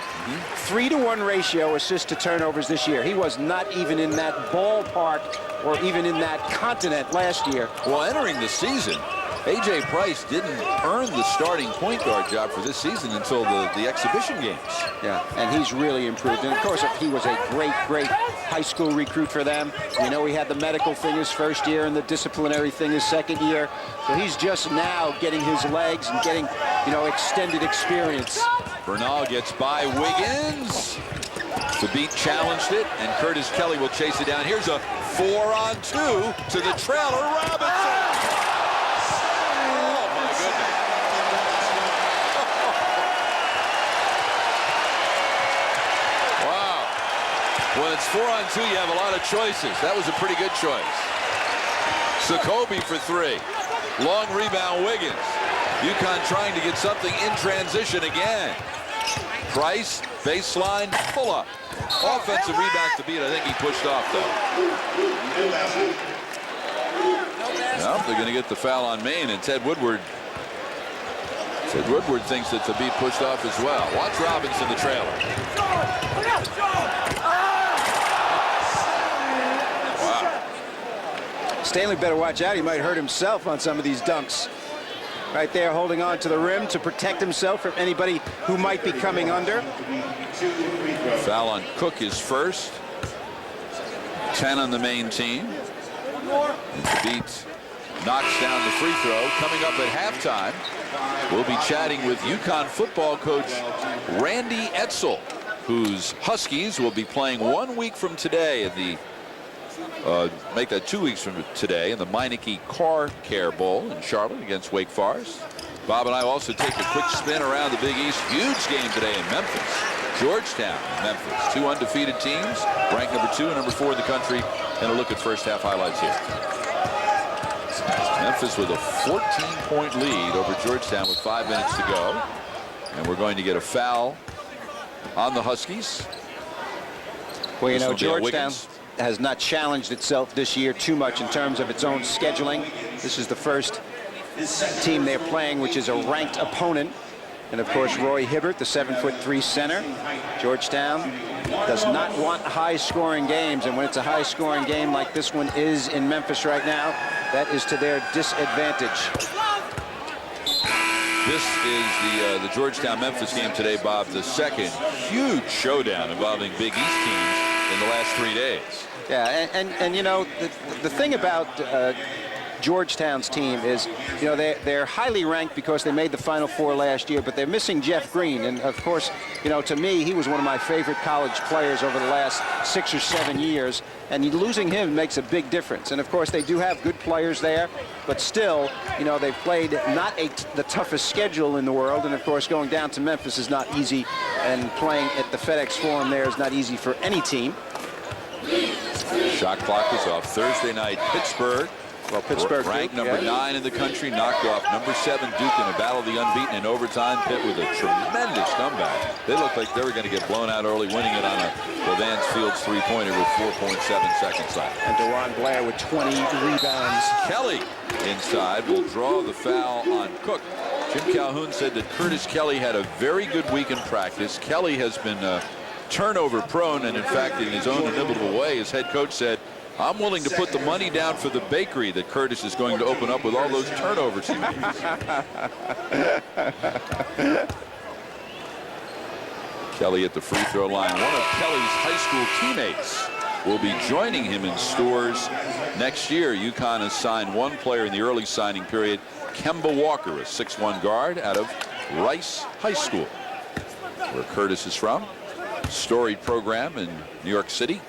3-to-1 ratio assists to turnovers this year. He was not even in that ballpark or even in that continent last year. Well, entering the season, A.J. Price didn't earn the starting point guard job for this season until the exhibition games. Yeah, and he's really improved. And, of course, he was a great high school recruit for them. We know he had the medical thing his first year and the disciplinary thing his second year. So he's just now getting his legs and getting, extended experience. Bernal gets by Wiggins. Thabit challenged it, and Curtis Kelly will chase it down. Here's a 4-on-2 to the trailer, Robinson. When it's 4-on-2, you have a lot of choices. That was a pretty good choice. Jacoby for 3. Long rebound, Wiggins. UConn trying to get something in transition again. Price, baseline, pull up. Offensive rebound to beat. I think he pushed off, though. Well, they're going to get the foul on Maine, and Ted Woodward thinks that Thabit pushed off as well. Watch Robinson, the trailer. Wow. Stanley better watch out. He might hurt himself on some of these dunks. Right there, holding on to the rim to protect himself from anybody who might be coming under. Foul on Cook is first. 10 on the Maine team. And Thabit knocks down the free throw. Coming up at halftime, we'll be chatting with UConn football coach Randy Edsall, whose Huskies will be playing 1 week from today in the make that 2 weeks from today in the Meineke Car Care Bowl in Charlotte against Wake Forest. Bob and I also take a quick spin around the Big East. Huge game today in Memphis. Georgetown and Memphis, 2 undefeated teams, ranked number 2 and number 4 in the country. And a look at first half highlights here. Memphis with a 14-point lead over Georgetown with 5 minutes to go. And we're going to get a foul on the Huskies. Well, you know, Georgetown has not challenged itself this year too much in terms of its own scheduling. This is the first team they're playing, which is a ranked opponent. And of course, Roy Hibbert, the 7'3" center. Georgetown does not want high-scoring games, and when it's a high-scoring game like this one is in Memphis right now, that is to their disadvantage. This is the Georgetown-Memphis game today, Bob. The second huge showdown involving Big East teams in the last 3 days. Yeah, and you know, the thing about Georgetown's team is, you know, they're highly ranked because they made the Final Four last year, but they're missing Jeff Green. And of course, you know, to me, he was one of my favorite college players over the last 6 or 7 years, and losing him makes a big difference. And of course, they do have good players there, but still, you know, they've played not the toughest schedule in the world. And of course, going down to Memphis is not easy, and playing at the FedEx Forum there is not easy for any team. Shot clock is off. Thursday night, Pittsburgh. Well, Pittsburgh, ranked number 9 in the country, knocked off number 7 Duke in a battle of the unbeaten in overtime. Pitt with a tremendous comeback. They looked like they were going to get blown out early, winning it on a Vance Fields three-pointer with 4.7 seconds left. And DeJuan Blair with 20 rebounds. Kelly inside will draw the foul on Cook. Jim Calhoun said that Curtis Kelly had a very good week in practice. Kelly has been turnover prone, and in fact, in his own inimitable way, his head coach said, I'm willing to put the money down for the bakery that Curtis is going to open up with all those turnovers he makes. Kelly at the free throw line. One of Kelly's high school teammates will be joining him in Stores next year. UConn has signed one player in the early signing period, Kemba Walker, a 6'1" guard out of Rice High School, where Curtis is from. Storied program in New York City.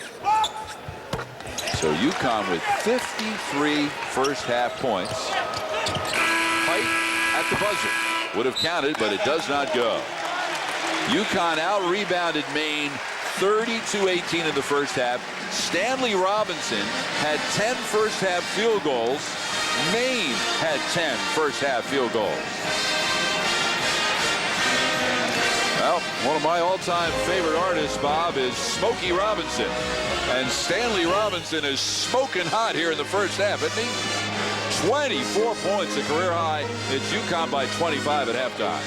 So UConn with 53 first half points. Height at the buzzer. Would have counted, but it does not go. UConn out-rebounded Maine 32-18 in the first half. Stanley Robinson had 10 first half field goals. Maine had 10 first half field goals. Well, one of my all-time favorite artists, Bob, is Smokey Robinson. And Stanley Robinson is smoking hot here in the first half, isn't he? 24 points, a career high. It's UConn by 25 at halftime.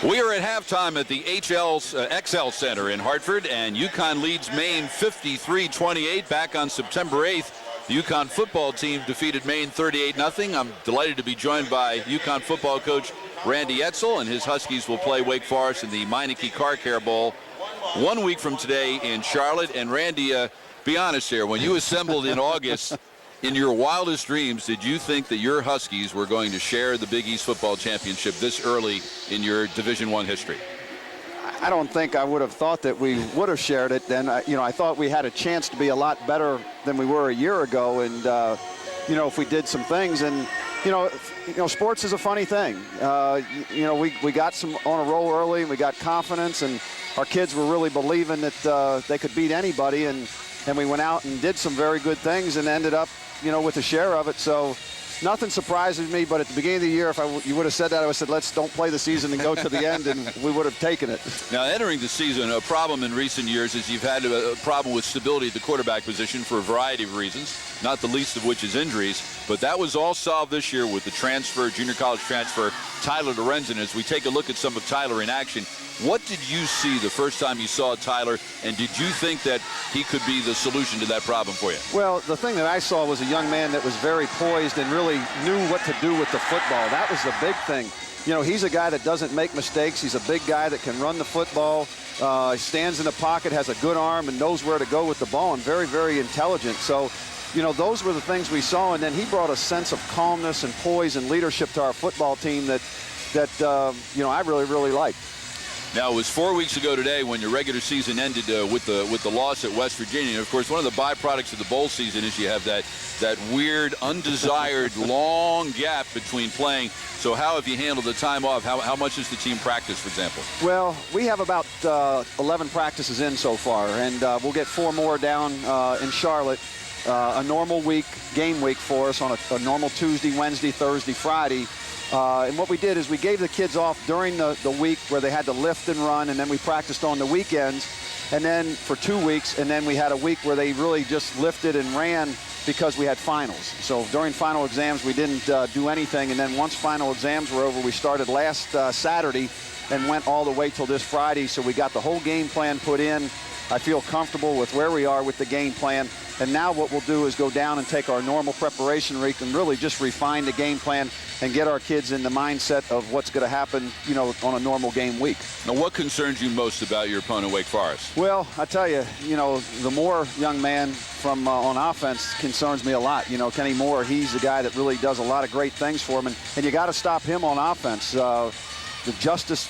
We are at halftime at the XL Center in Hartford, and UConn leads Maine 53-28. Back on September 8th, the UConn football team defeated Maine 38-0. I'm delighted to be joined by UConn football coach Randy Edsall, and his Huskies will play Wake Forest in the Meineke Car Care Bowl 1 week from today in Charlotte. And Randy, be honest here, when you assembled in August, in your wildest dreams, did you think that your Huskies were going to share the Big East football championship this early in your Division I history? I don't think I would have thought that we would have shared it then. You know, I thought we had a chance to be a lot better than we were a year ago, and if we did some things. And, sports is a funny thing. We got some on a roll early, and we got confidence, and our kids were really believing that they could beat anybody, and we went out and did some very good things and ended up, with a share of it. So nothing surprises me, but at the beginning of the year, if you would have said that, I would have said, let's don't play the season and go to the end, and we would have taken it. Now, entering the season, a problem in recent years is you've had a problem with stability at the quarterback position for a variety of reasons, not the least of which is injuries. But that was all solved this year with the transfer, junior college transfer, Tyler Lorenzen. As we take a look at some of Tyler in action, what did you see the first time you saw Tyler, and did you think that he could be the solution to that problem for you? Well, the thing that I saw was a young man that was very poised and really knew what to do with the football. That was the big thing. He's a guy that doesn't make mistakes. He's a big guy that can run the football. He stands in the pocket, has a good arm, and knows where to go with the ball, and very, very intelligent. So, those were the things we saw, and then he brought a sense of calmness and poise and leadership to our football team that I really, really liked. Now, it was 4 weeks ago today when your regular season ended with the loss at West Virginia. And of course, one of the byproducts of the bowl season is you have that weird, undesired, long gap between playing. So how have you handled the time off? How much has the team practiced, for example? Well, we have about 11 practices in so far, and we'll get 4 more down in Charlotte. A normal game week for us on a normal Tuesday, Wednesday, Thursday, Friday. And what we did is we gave the kids off during the week where they had to lift and run, and then we practiced on the weekends, and then for 2 weeks, and then we had a week where they really just lifted and ran because we had finals. So during final exams, we didn't do anything, and then once final exams were over, we started last Saturday and went all the way till this Friday. So we got the whole game plan put in. I feel comfortable with where we are with the game plan. And now what we'll do is go down and take our normal preparation week and really just refine the game plan and get our kids in the mindset of what's going to happen, on a normal game week. Now, what concerns you most about your opponent, Wake Forest? Well, I tell you, the Moore young man from on offense concerns me a lot. Kenny Moore, he's the guy that really does a lot of great things for him, and you got to stop him on offense. The Justice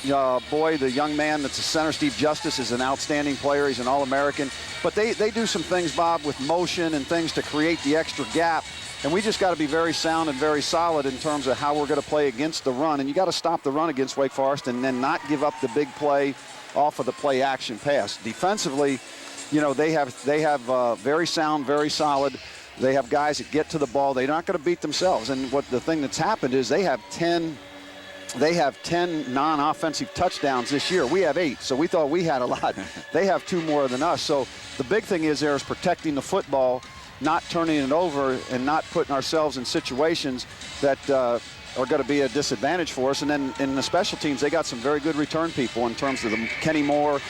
boy, the young man that's a center, Steve Justice, is an outstanding player. He's an All-American. But they do some things, Bob, with motion and things to create the extra gap. And we just got to be very sound and very solid in terms of how we're going to play against the run. And you got to stop the run against Wake Forest and then not give up the big play off of the play action pass. Defensively, they have very sound, very solid. They have guys that get to the ball. They're not going to beat themselves. And the thing that's happened is they have 10 non-offensive touchdowns this year. We have 8, so we thought we had a lot. They have 2 more than us. So the big thing is protecting the football, not turning it over, and not putting ourselves in situations that are going to be a disadvantage for us. And then in the special teams, they got some very good return people in terms of Kenny Moore,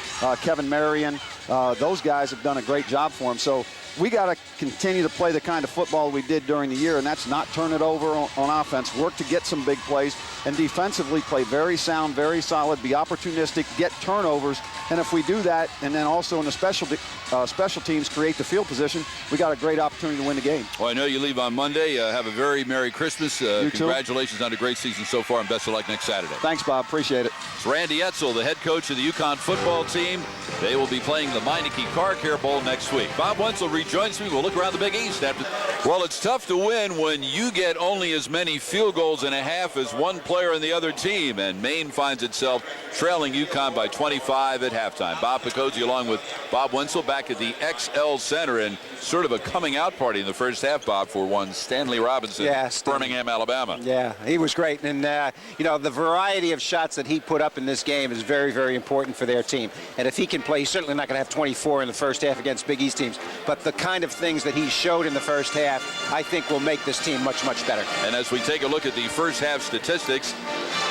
Kevin Marion. Those guys have done a great job for them. So we got to continue to play the kind of football we did during the year, and that's not turn it over on offense, work to get some big plays, and defensively play very sound, very solid, be opportunistic, get turnovers. And if we do that, and then also in the special teams create the field position, we got a great opportunity to win the game. Well, I know you leave on Monday. Have a very Merry Christmas. Congratulations on a great season so far, and best of luck next Saturday. Thanks, Bob. Appreciate it. It's Randy Edsall, the head coach of the UConn football team. They will be playing the Meineke Car Care Bowl next week. Bob Wenzel rejoins me. We'll look around the Big East after. Well, it's tough to win when you get only as many field goals and a half as one player on the other team, and Maine finds itself trailing UConn by 25 at halftime. Bob Picozzi along with Bob Wenzel back at the XL Center, and sort of a coming out party in the first half, Bob, for one Stanley Robinson, Birmingham, Alabama. Yeah, he was great. And, the variety of shots that he put up in this game is very, very important for their team. And if he can play, he's certainly not going to have 24 in the first half against Big East teams. But the kind of things that he showed in the first half, I think will make this team much, much better. And as we take a look at the first half statistics,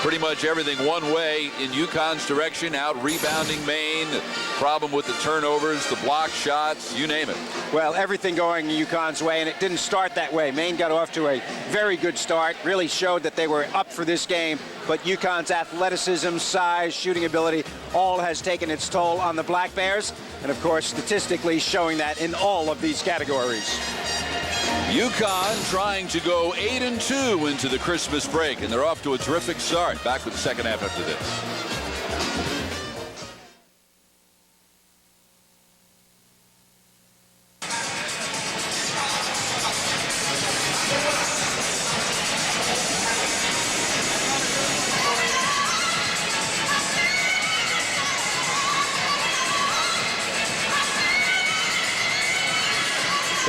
pretty much everything one way in UConn's direction, out rebounding Maine, problem with the turnovers, the block shots, you name it. Well, everything going UConn's way, and it didn't start that way. Maine got off to a very good start, really showed that they were up for this game, but UConn's athleticism, size, shooting ability, all has taken its toll on the Black Bears, and of course, statistically showing that in all of these categories. UConn trying to go 8-2 into the Christmas break, and they're off to a terrific start. Back with the second half after this.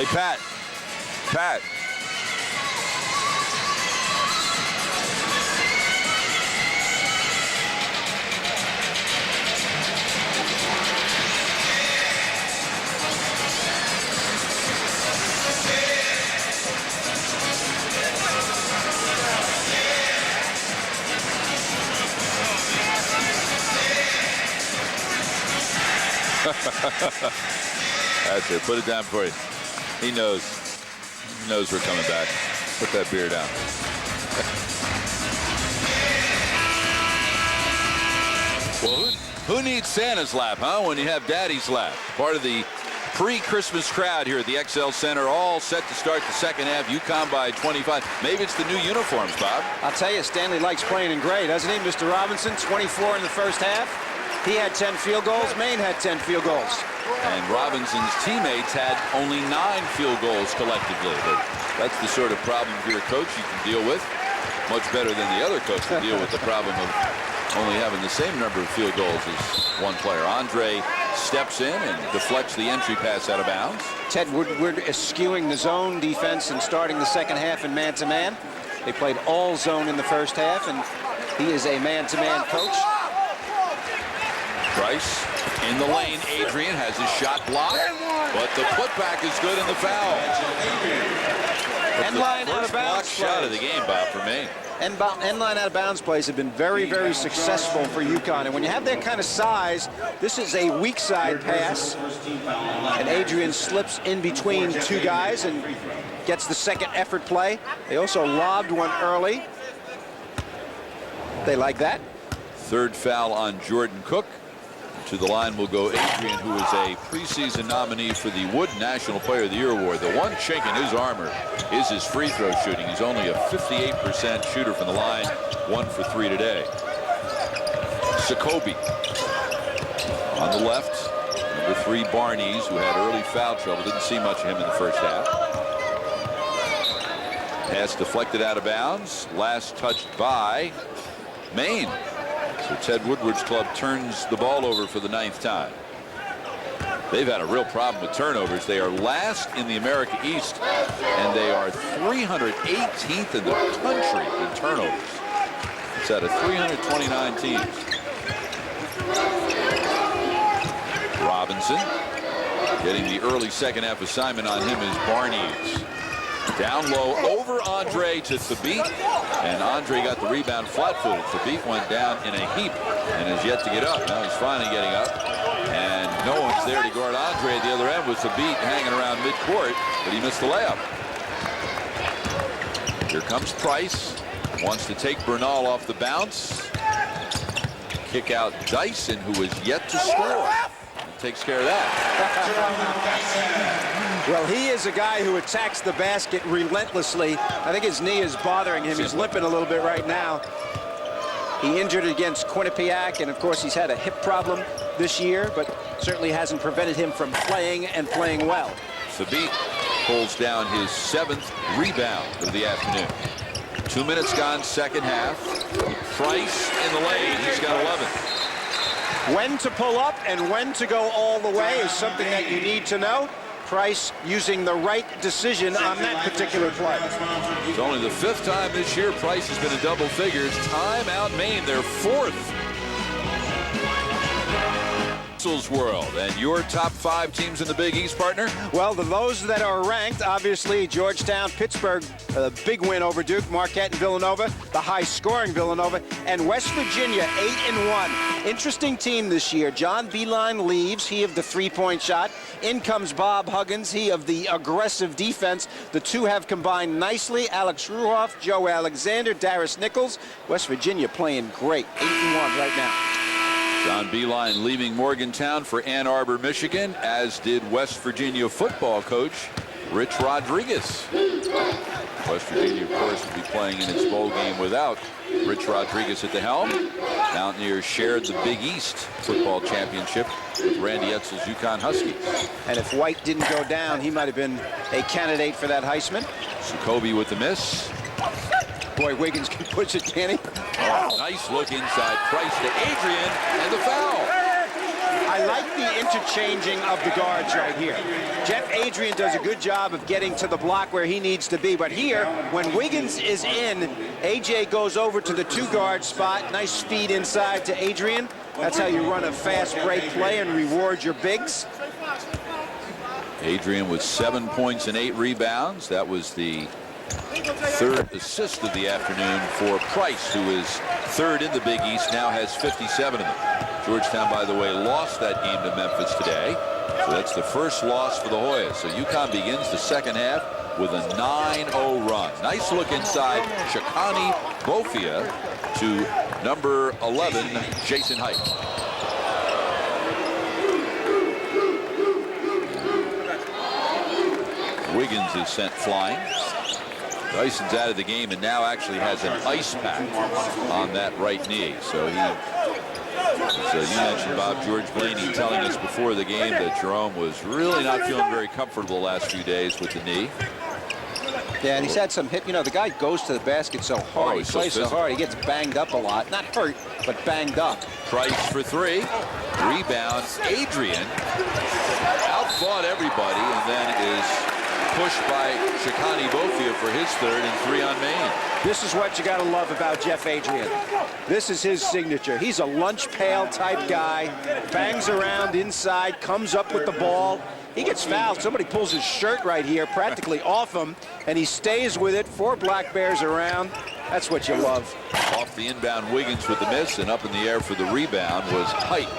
Hey, Pat. Pat. That's it. Put it down for you. He knows. He knows we're coming back. Put that beer down. Well, who needs Santa's lap, huh, when you have Daddy's lap? Part of the pre-Christmas crowd here at the XL Center, all set to start the second half. UConn by 25. Maybe it's the new uniforms, Bob. I'll tell you, Stanley likes playing in gray, doesn't he, Mr. Robinson? 24 in the first half. He had 10 field goals. Maine had 10 field goals. And Robinson's teammates had only 9 field goals collectively. But that's the sort of problem if you're a coach you can deal with. Much better than the other coach to deal with the problem of only having the same number of field goals as one player. Andre steps in and deflects the entry pass out of bounds. Ted Woodward is skewing the zone defense and starting the second half in man-to-man. They played all zone in the first half, and he is a man-to-man coach. Price in the lane. Adrian has his shot blocked, but the putback is good in the foul. End line out of bounds shot of the game, Bob, for me. End line out of bounds plays have been very, very successful for UConn. And when you have that kind of size, this is a weak side pass. And Adrian slips in between two guys and gets the second effort play. They also lobbed one early. They like that. Third foul on Jordan Cook. To the line will go Adrian, who is a preseason nominee for the Wood National Player of the Year award. The one chink in his armor is his free throw shooting. He's only a 58% shooter from the line, 1 for 3 today. Sokobi on the left. Number 3, Barnes, who had early foul trouble. Didn't see much of him in the first half. Pass deflected out of bounds. Last touched by Maine. So Ted Woodward's club turns the ball over for the 9th time. They've had a real problem with turnovers. They are last in the America East, and they are 318th in the country in turnovers. It's out of 329 teams. Robinson getting the early second half assignment on him is Barnes. Down low over Andre to Thabit, and Andre got the rebound flat-footed. Thabit went down in a heap and is yet to get up. Now he's finally getting up, and no one's there to guard Andre at the other end with Thabit hanging around midcourt, but he missed the layup. Here comes Price. Wants to take Bernal off the bounce. Kick out Dyson, who is yet to score. Takes care of that. Well, he is a guy who attacks the basket relentlessly. I think his knee is bothering him. He's limping a little bit right now. He injured against Quinnipiac, and of course he's had a hip problem this year, but certainly hasn't prevented him from playing and playing well. Thabit pulls down his 7th rebound of the afternoon. 2 minutes gone, second half. Price in the lane. He's got 11. When to pull up and when to go all the way is something that you need to know. Price using the right decision on that particular play. It's only the 5th time this year Price has been in double figures. Timeout Maine, their 4th. World, and your top 5 teams in the Big East, partner? Well, those that are ranked, obviously Georgetown, Pittsburgh, a big win over Duke, Marquette and Villanova, the high-scoring Villanova, and West Virginia 8-1. Interesting team this year. John Beilein leaves, he of the three-point shot. In comes Bob Huggins, he of the aggressive defense. The two have combined nicely. Alex Ruhoff, Joe Alexander, Darius Nichols. West Virginia playing great, 8-1 right now. John Beilein leaving Morgantown for Ann Arbor, Michigan, as did West Virginia football coach Rich Rodriguez. West Virginia, of course, will be playing in its bowl game without Rich Rodriguez at the helm. Mountaineers shared the Big East football championship with Randy Edsall's UConn Huskies. And if White didn't go down, he might have been a candidate for that Heisman. Sokobi with the miss. Boy, Wiggins can push it, can he? Oh, nice look inside. Price to Adrian, and the foul. I like the interchanging of the guards right here. Jeff Adrian does a good job of getting to the block where he needs to be. But here, when Wiggins is in, AJ goes over to the 2-guard spot. Nice feed inside to Adrian. That's how you run a fast break play and reward your bigs. Adrian with 7 points and 8 rebounds. That was the 3rd assist of the afternoon for Price, who is 3rd in the Big East, now has 57 of them. Georgetown, by the way, lost that game to Memphis today. So that's the first loss for the Hoyas. So UConn begins the second half with a 9-0 run. Nice look inside Shikani Bofia to number 11, Jason Height. Wiggins is sent flying. Dyson's out of the game and now actually has an ice pack on that right knee. So you mentioned Bob George Blaney telling us before the game that Jerome was really not feeling very comfortable the last few days with the knee. Yeah, and he's had some hit. You know, the guy goes to the basket so hard. He plays so hard. He gets banged up a lot. Not hurt, but banged up. Price for 3. Rebound. Adrian outfought everybody and then is pushed by Shikani Bofia for his 3rd and 3 on Maine. This is what you got to love about Jeff Adrian. This is his signature. He's a lunch pail type guy, bangs around inside, comes up with the ball. He gets fouled. Somebody pulls his shirt right here, practically off him, and he stays with it. 4 Black Bears around. That's what you love. Off the inbound, Wiggins with the miss, and up in the air for the rebound was Height.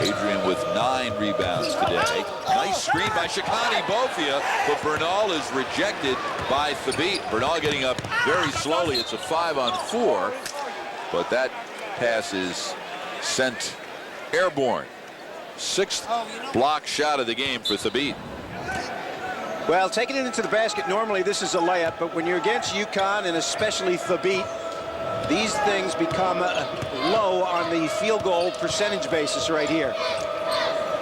Adrian with 9 rebounds today. Nice screen by Shikani Bofia, but Bernal is rejected by Thabit. Bernal getting up very slowly. It's a 5-on-4, but that pass is sent airborne. 6th block shot of the game for Thabit. Well, taking it into the basket, normally this is a layup, but when you're against UConn and especially Thabit, these things become low on the field goal percentage basis right here.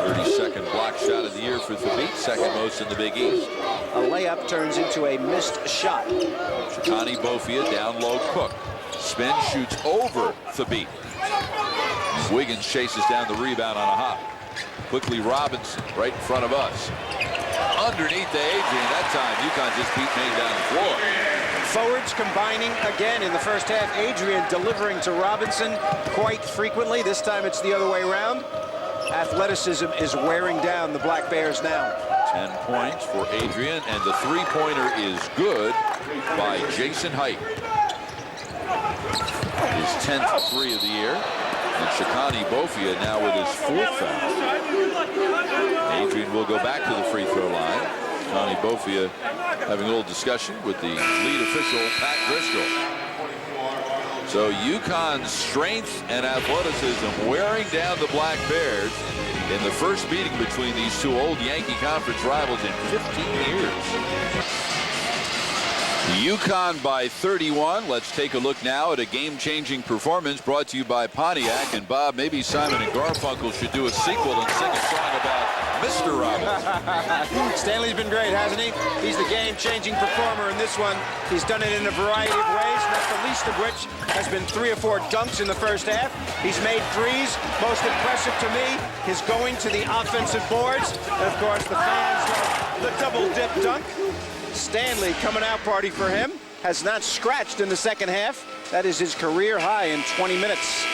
32nd block shot of the year for Thabit, 2nd most in the Big East. A layup turns into a missed shot. Shikani Bofia down low, Cook. Spin, shoots over Thabit. Wiggins chases down the rebound on a hop. Quickly Robinson right in front of us. Underneath to Adrian. That time UConn just beat Maine down the floor. Forwards combining again in the first half. Adrian delivering to Robinson quite frequently. This time it's the other way around. Athleticism is wearing down the Black Bears now. 10 points for Adrian, and the 3-pointer is good by Jason Height. His 10th 3 of the year. And Shikani Bofia now with his 4th foul. Adrian will go back to the free throw line. Shikani Bofia having a little discussion with the lead official, Pat Driscoll. So UConn's strength and athleticism wearing down the Black Bears in the first meeting between these two old Yankee Conference rivals in 15 years. UConn by 31. Let's take a look now at a game-changing performance brought to you by Pontiac. And Bob, maybe Simon and Garfunkel should do a sequel and sing a song about Mr. Robbins. Stanley's been great, hasn't he? He's the game-changing performer in this one. He's done it in a variety of ways, not the least of which has been 3 or 4 dunks in the first half. He's made threes. Most impressive to me, his going to the offensive boards. And, of course, the fans love the double-dip dunk. Stanley coming out party for him. Has not scratched in the second half. That is his career high in 20 minutes.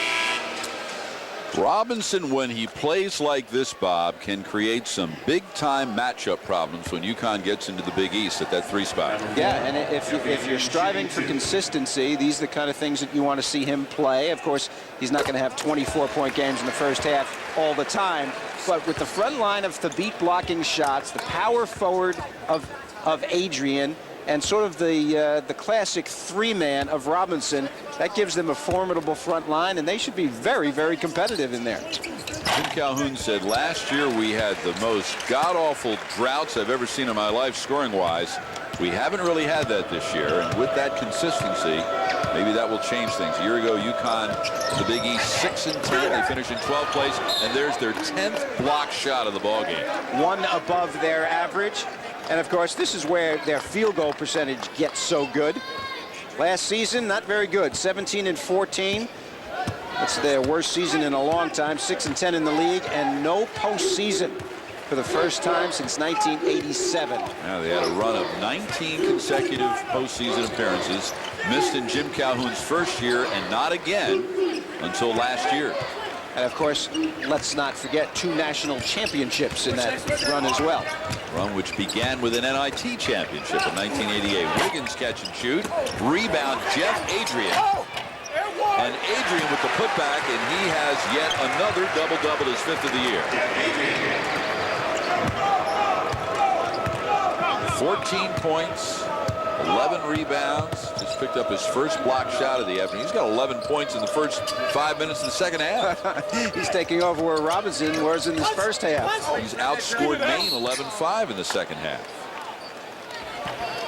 Robinson, when he plays like this, Bob, can create some big-time matchup problems when UConn gets into the Big East at that 3 spot. Yeah, and if you're striving for consistency, these are the kind of things that you want to see him play. Of course, he's not going to have 24-point games in the first half all the time. But with the front line of Thabit blocking shots, the power forward of Adrian, and sort of the classic 3-man of Robinson, that gives them a formidable front line, and they should be very, very competitive in there. Jim Calhoun said last year we had the most god-awful droughts I've ever seen in my life scoring-wise. We haven't really had that this year, and with that consistency, maybe that will change things. A year ago, UConn in the Big East 6-10. They finished in 12th place, and there's their 10th block shot of the ballgame. 1 above their average. And, of course, this is where their field goal percentage gets so good. Last season, not very good. 17 and 14. That's their worst season in a long time, 6-10 in the league, and no postseason for the first time since 1987. Now they had a run of 19 consecutive postseason appearances, missed in Jim Calhoun's first year and not again until last year. And of course, let's not forget 2 national championships in that run as well. Run which began with an NIT championship in 1988. Wiggins catch and shoot. Rebound, Jeff Adrian. And Adrian with the putback, and he has yet another double-double, his 5th of the year. 14 points, 11 rebounds. Just picked up his first block shot of the afternoon. He's got 11 points in the first 5 minutes of the second half. He's taking over where Robinson was in his first half. He's outscored Maine 11-5 in the second half.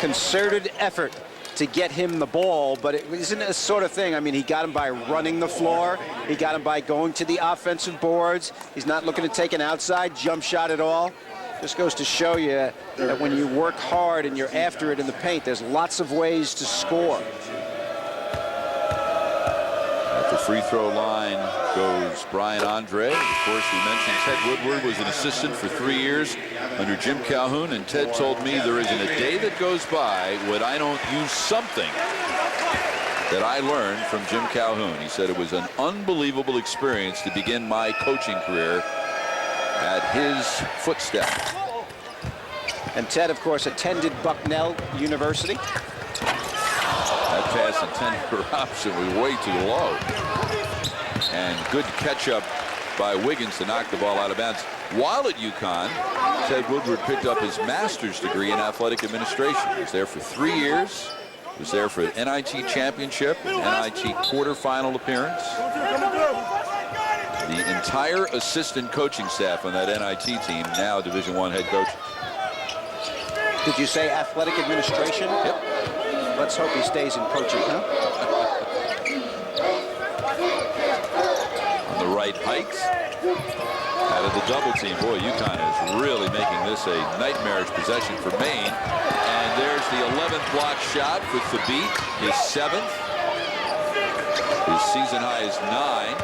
Concerted effort to get him the ball, but it isn't a sort of thing. I mean, he got him by running the floor. He got him by going to the offensive boards. He's not looking to take an outside jump shot at all. Just goes to show you that when you work hard and you're after it in the paint, there's lots of ways to score. At the free throw line goes Brian Andre. Of course, we mentioned Ted Woodward was an assistant for 3 years under Jim Calhoun, and Ted told me there isn't a day that goes by when I don't use something that I learned from Jim Calhoun. He said it was an unbelievable experience to begin my coaching career at his footsteps. And Ted, of course, attended Bucknell University. That pass intended for Robinson was way too low. And good catch up by Wiggins to knock the ball out of bounds. While at UConn, Ted Woodward picked up his master's degree in athletic administration. He was there for 3 years. He was there for an NIT championship, an NIT quarterfinal appearance. The entire assistant coaching staff on that NIT team, now Division I head coach. Did you say athletic administration? Yep. Let's hope he stays in coaching, huh? On the right, Hikes. Out of the double team. Boy, UConn is really making this a nightmarish possession for Maine. And there's the 11th block shot for Thabit, his 7th. His season high is 9.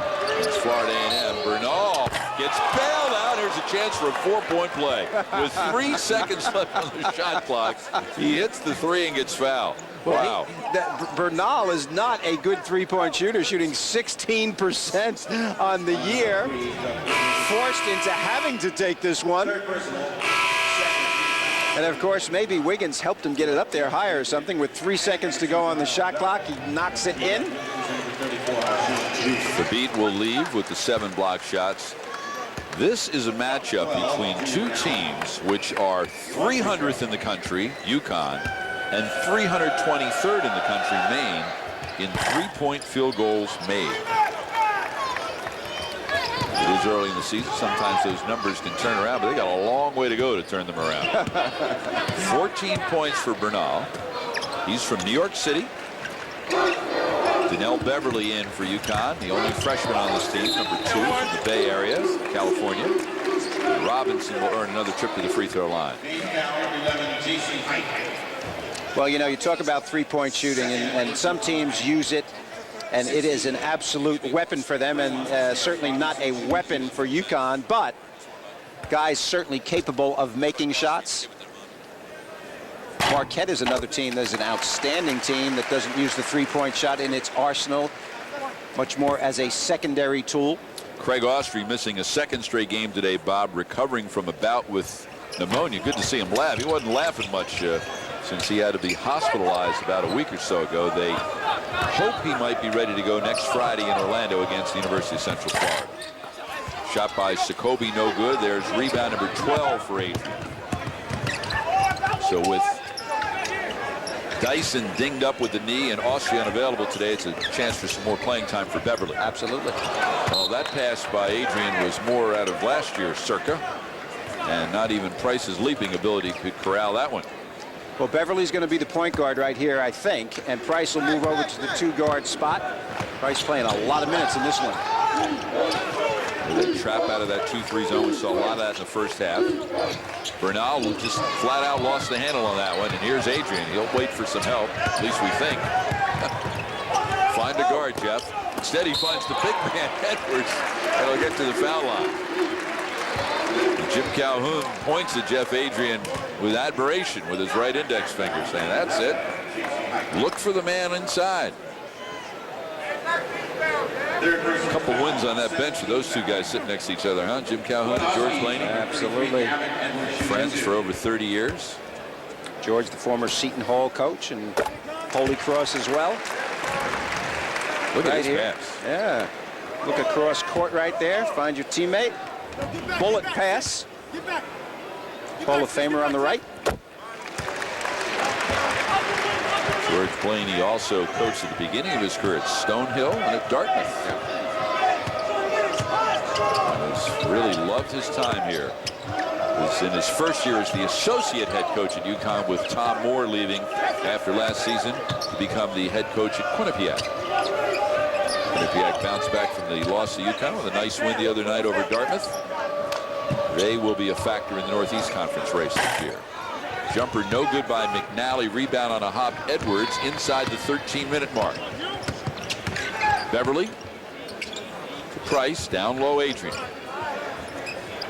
It's Florida A&M. Bernal gets bailed out. Here's a chance for a 4-point play. With 3 seconds left on the shot clock, he hits the 3 and gets fouled. Wow. Bernal is not a good 3-point shooter, shooting 16% on the year. Forced into having to take this one. And of course, maybe Wiggins helped him get it up there higher or something. With 3 seconds to go on the shot clock, he knocks it in. The beat will leave with the 7 block shots. This is a matchup between 2 teams which are 300th in the country, UConn, and 323rd in the country, Maine, in 3-point field goals made. It is early in the season. Sometimes those numbers can turn around, but they got a long way to go to turn them around. 14 points for Bernal. He's from New York City. Donnell Beverly in for UConn, the only freshman on this team, number 2 from the Bay Area, California. Robinson will earn another trip to the free throw line. Well, you know, you talk about 3-point shooting, and some teams use it, and it is an absolute weapon for them, and certainly not a weapon for UConn, but guys certainly capable of making shots. Marquette is another team that's an outstanding team that doesn't use the 3-point shot in its arsenal, much more as a secondary tool. Craig Austrie missing a 2nd straight game today, Bob, recovering from a bout with pneumonia. Good to see him laugh. He wasn't laughing much since he had to be hospitalized about a week or so ago. They hope he might be ready to go next Friday in Orlando against the University of Central Florida. Shot by Sokobe, no good. There's rebound number 12 for Adrian. So with Dyson dinged up with the knee and Austrie unavailable today, it's a chance for some more playing time for Beverly. Absolutely. Well, that pass by Adrian was more out of last year's circa, and not even Price's leaping ability could corral that one. Well, Beverly's going to be the point guard right here, I think, and Price will move over to the 2-guard spot. Price playing a lot of minutes in this one. That trap out of that 2-3 zone. We saw a lot of that in the first half. Bernal just flat out lost the handle on that one. And here's Adrian. He'll wait for some help, at least we think. Find a guard. start, Jeff. Instead, he finds the big man, Edwards, and he'll get to the foul line. Jim Calhoun points at Jeff Adrian with admiration with his right index finger, saying, "That's it. Look for the man inside." A couple wins on that bench with those two guys sitting next to each other, huh? Jim Calhoun and George Blaney. Absolutely. Friends for over 30 years. George, the former Seton Hall coach, and Holy Cross as well. Look at Right this here. pass. Yeah. Look across court right there. Find your teammate. Bullet pass. Hall of Famer on the right. George Blaney also coached at the beginning of his career at Stonehill and at Dartmouth. He's really loved his time here. Was in his first year as the associate head coach at UConn, with Tom Moore leaving after last season to become the head coach at Quinnipiac. Quinnipiac bounced back from the loss to UConn with a nice win the other night over Dartmouth. They will be a factor in the Northeast Conference race this year. Jumper no good by McNally. Rebound on a hop. Edwards inside the 13-minute mark. Beverly to Price. Down low, Adrian.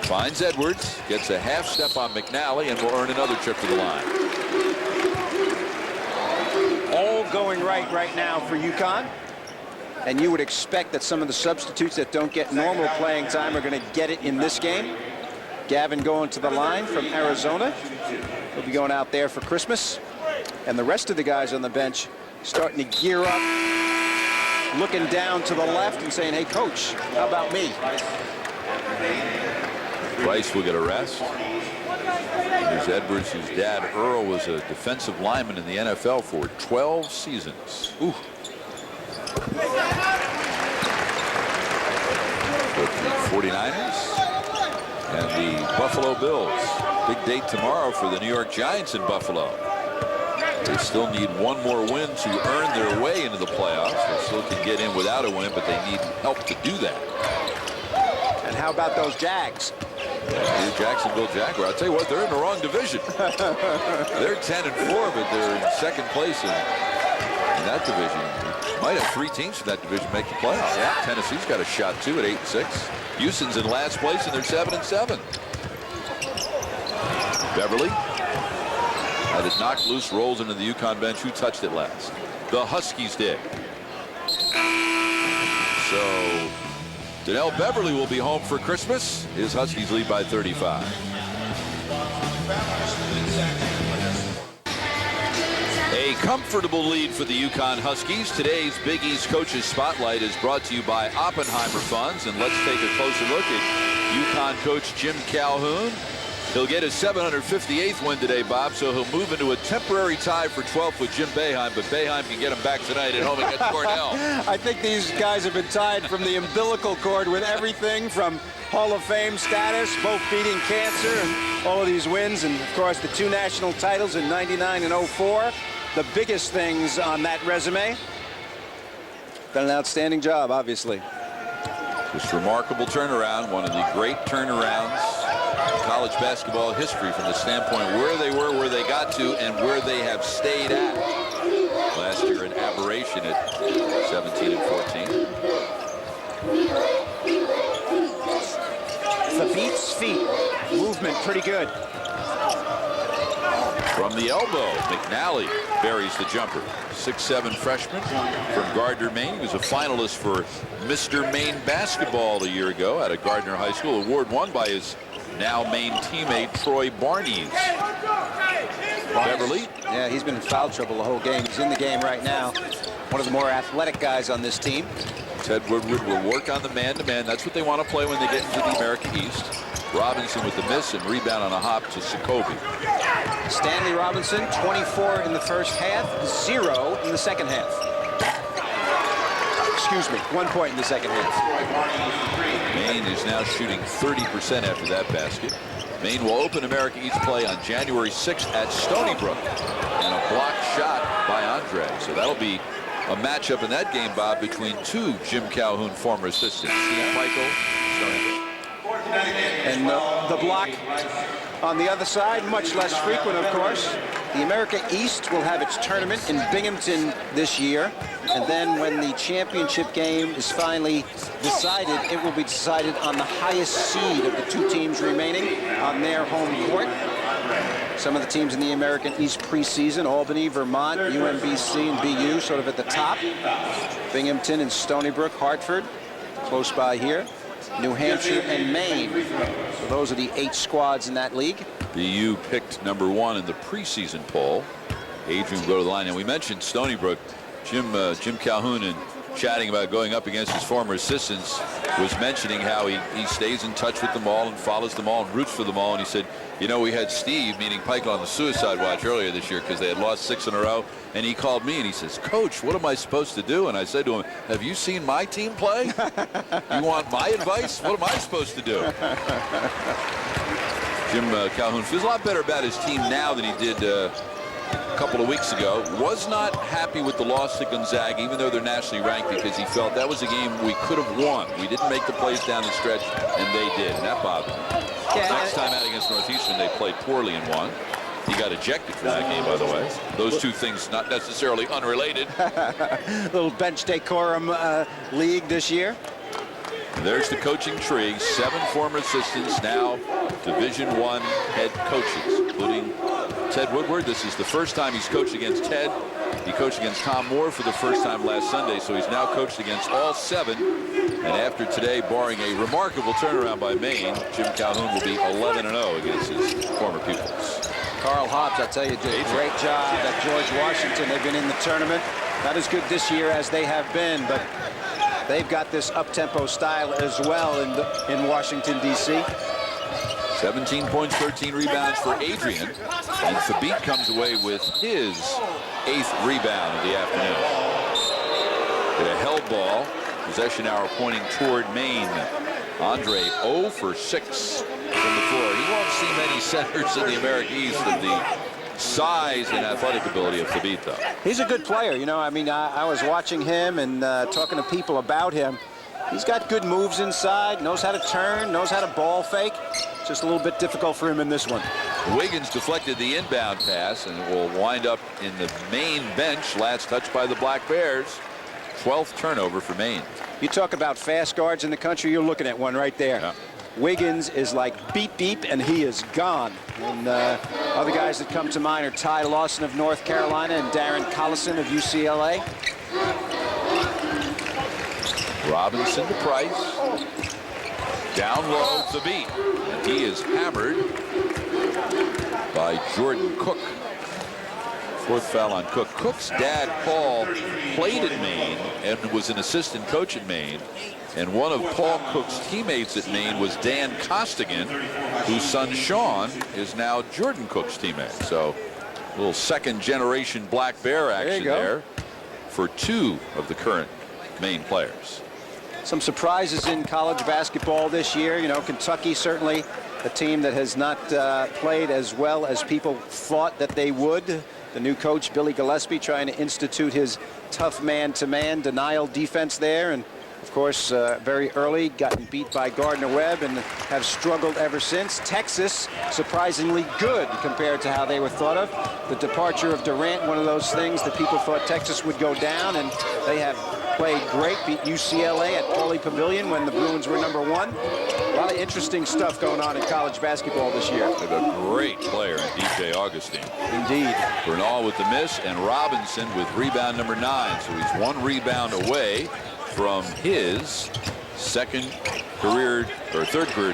Finds Edwards. Gets a half step on McNally and will earn another trip to the line. All going right now for UConn. And you would expect that some of the substitutes that don't get normal playing time are going to get it in this game. Gavin going to the line from Arizona. He'll be going out there for Christmas. And the rest of the guys on the bench starting to gear up, looking down to the left and saying, "Hey, coach, how about me?" Price will get a rest. There's Edwards, whose dad, Earl, was a defensive lineman in the NFL for 12 seasons. Ooh. With the 49ers and the Buffalo Bills. Big date tomorrow for the New York Giants in Buffalo. They still need one more win to earn their way into the playoffs. They still can get in without a win, but they need help to do that. And how about those Jags? The Jacksonville Jaguars. I'll tell you what, they're in the wrong division. They're 10-4, but they're in second place in that division. Might have 3 teams from that division make the playoffs. Yeah. Tennessee's got a shot too at 8-6. Houston's in last place and they're 7-7. Beverly had it knocked loose, rolls into the UConn bench. Who touched it last? The Huskies did. So Donnell Beverly will be home for Christmas. His Huskies lead by 35. A comfortable lead for the UConn Huskies. Today's Big East Coaches Spotlight is brought to you by Oppenheimer Funds. And let's take a closer look at UConn coach Jim Calhoun. He'll get his 758th win today, Bob, so he'll move into a temporary tie for 12th with Jim Boeheim, but Boeheim can get him back tonight at home against Cornell. I think these guys have been tied from the umbilical cord with everything from Hall of Fame status, both beating cancer, and all of these wins, and of course the 2 national titles in '99 and '04. The biggest things on that resume. Done an outstanding job, obviously. Just remarkable turnaround, one of the great turnarounds in college basketball history from the standpoint of where they were, where they got to, and where they have stayed at. Last year an aberration at 17 and 14. Fabit's feet, movement pretty good. From the elbow, McNally buries the jumper. 6'7" freshman from Gardner, Maine. He was a finalist for Mr. Maine basketball a year ago out of Gardner High School. Award won by his now Maine teammate Troy Barnes. Beverly. Yeah, he's been in foul trouble the whole game. He's in the game right now. One of the more athletic guys on this team. Ted Woodward will work on the man-to-man. That's what they want to play when they get into the America East. Robinson with the miss and rebound on a hop to Sokobi. Stanley Robinson, 24 in the first half, 0 in the second half. Excuse me, 1 point in the second half. Maine is now shooting 30% after that basket. Maine will open America East play on January 6th at Stony Brook. And a blocked shot by Andre. So that'll be a matchup in that game, Bob, between 2 Jim Calhoun former assistants. Steve Michael, Stony Brook. And the block On the other side, much less frequent, of course, the America East will have its tournament in Binghamton this year. And then when the championship game is finally decided, it will be decided on the highest seed of the 2 teams remaining on their home court. Some of the teams in the American East preseason, Albany, Vermont, UMBC, and BU sort of at the top. Binghamton and Stony Brook, Hartford, close by here. New Hampshire and Maine. So those are the 8 squads in that league. BU picked number 1 in the preseason poll. Adrian will go to the line. And we mentioned Stony Brook. Jim Calhoun, and chatting about going up against his former assistants, was mentioning how he stays in touch with them all and follows them all and roots for them all. And he said, you know, we had Steve, meaning Pike, on the suicide watch earlier this year because they had lost 6 in a row. And he called me and he says, Coach, what am I supposed to do? And I said to him, have you seen my team play? You want my advice? What am I supposed to do? Jim Calhoun feels a lot better about his team now than he did a couple of weeks ago. Was not happy with the loss to Gonzaga, even though they're nationally ranked, because he felt that was a game we could have won. We didn't make the plays down the stretch, and they did, and that bothered him. Yeah, next time out against Northeastern, they played poorly and won. He got ejected for that game, by the way. Those two things not necessarily unrelated. Little bench decorum league this year. And there's the coaching tree. 7 former assistants, now Division I head coaches, including Ted Woodward. This is the first time he's coached against Ted. He coached against Tom Moore for the first time last Sunday, so he's now coached against all 7. And after today, barring a remarkable turnaround by Maine, Jim Calhoun will be 11-0 against his former pupils. Carl Hobbs, I tell you, did a great job at George Washington. They've been in the tournament. Not as good this year as they have been, but they've got this up-tempo style as well in Washington, D.C. 17 points, 13 rebounds for Adrian. And Thabit comes away with his 8th rebound of the afternoon. Get a held ball. Possession arrow pointing toward Maine. Andre 0 for 6 from the floor. He won't see many centers in the America East of the size and athletic ability of Thabit, though. He's a good player. You know, I mean, I was watching him and talking to people about him. He's got good moves inside, knows how to turn, knows how to ball fake. Just a little bit difficult for him in this one. Wiggins deflected the inbound pass and will wind up in the Maine bench. Last touch by the Black Bears. 12th turnover for Maine. You talk about fast guards in the country, you're looking at one right there. Yeah. Wiggins is like beep beep and he is gone. And other guys that come to mind are Ty Lawson of North Carolina and Darren Collison of UCLA. Robinson to Price. Down low to Thabit. And he is hammered by Jordan Cook. 4th foul on Cook. Cook's dad, Paul, played at Maine and was an assistant coach at Maine. And one of Paul Cook's teammates at Maine was Dan Costigan, whose son Sean is now Jordan Cook's teammate. So a little 2nd-generation Black Bear action there for 2 of the current Maine players. Some surprises in college basketball this year. You know, Kentucky certainly a team that has not played as well as people thought that they would. The new coach, Billy Gillespie, trying to institute his tough man-to-man denial defense there. And, of course, very early, gotten beat by Gardner-Webb and have struggled ever since. Texas, surprisingly good compared to how they were thought of. The departure of Durant, one of those things that people thought Texas would go down, and they have played great, beat UCLA at Pauley Pavilion when the Bruins were #1. A lot of interesting stuff going on in college basketball this year. They have a great player in DJ Augustine. Indeed. Bernal with the miss and Robinson with rebound number 9. So he's 1 rebound away from his 3rd career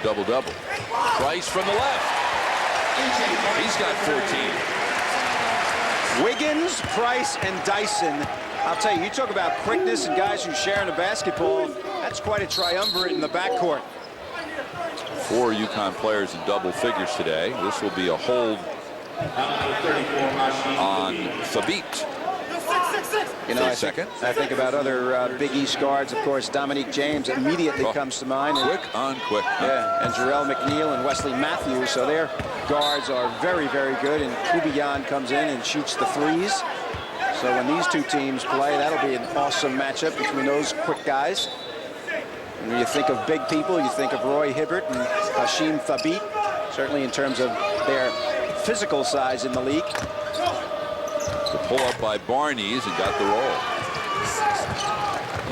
double-double. Price from the left. He's got 14. Wiggins, Price, and Dyson. I'll tell you, you talk about quickness and guys who share in a basketball. That's quite a triumvirate in the backcourt. 4 UConn players in double figures today. This will be a hold on Thabit. You know, I think about other Big East guards. Of course, Dominique James immediately comes to mind. Quick on quick. Yeah, and Jarrell McNeil and Wesley Matthews. So their guards are very, very good. And Kubiyan comes in and shoots the threes. So when these 2 teams play, that'll be an awesome matchup between those quick guys. When you think of big people, you think of Roy Hibbert and Hashim Thabit. Certainly in terms of their physical size in the league. The pull-up by Barnes and got the roll.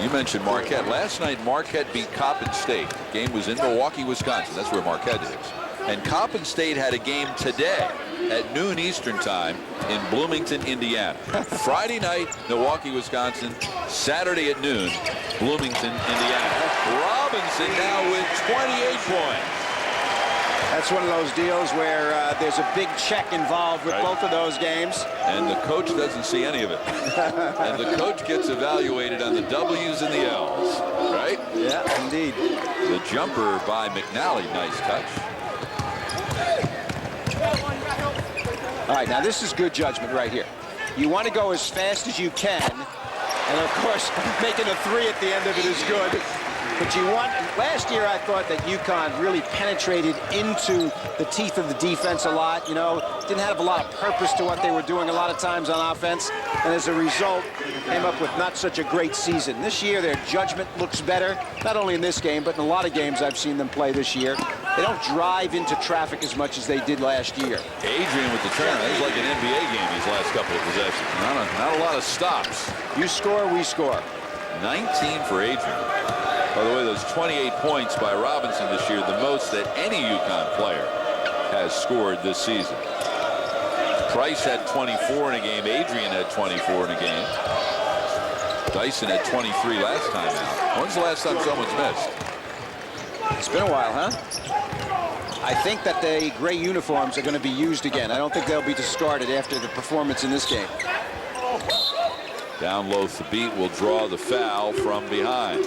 You mentioned Marquette. Last night, Marquette beat Coppin State. The game was in Milwaukee, Wisconsin. That's where Marquette is. And Coppin State had a game today at noon Eastern time in Bloomington, Indiana. Friday night, Milwaukee, Wisconsin. Saturday at noon, Bloomington, Indiana. Robinson now with 28 points. That's one of those deals where there's a big check involved with both of those games. And the coach doesn't see any of it. And the coach gets evaluated on the W's and the L's, right? Yeah, indeed. The jumper by McNally, nice touch. All right, now this is good judgment right here. You want to go as fast as you can, and of course, making a three at the end of it is good. But you want, last year I thought that UConn really penetrated into the teeth of the defense a lot, you know, didn't have a lot of purpose to what they were doing a lot of times on offense, and as a result, came up with not such a great season. This year, their judgment looks better, not only in this game, but in a lot of games I've seen them play this year. They don't drive into traffic as much as they did last year. Adrian with the turn. That was like an NBA game these last couple of possessions. Not a lot of stops. You score, we score. 19 for Adrian. By the way, those 28 points by Robinson this year, the most that any UConn player has scored this season. Price had 24 in a game. Adrian had 24 in a game. Dyson had 23 last time out. When's the last time someone's missed? It's been a while, huh? I think that the gray uniforms are going to be used again. I don't think they'll be discarded after the performance in this game. Down low, Thabit will draw the foul from behind.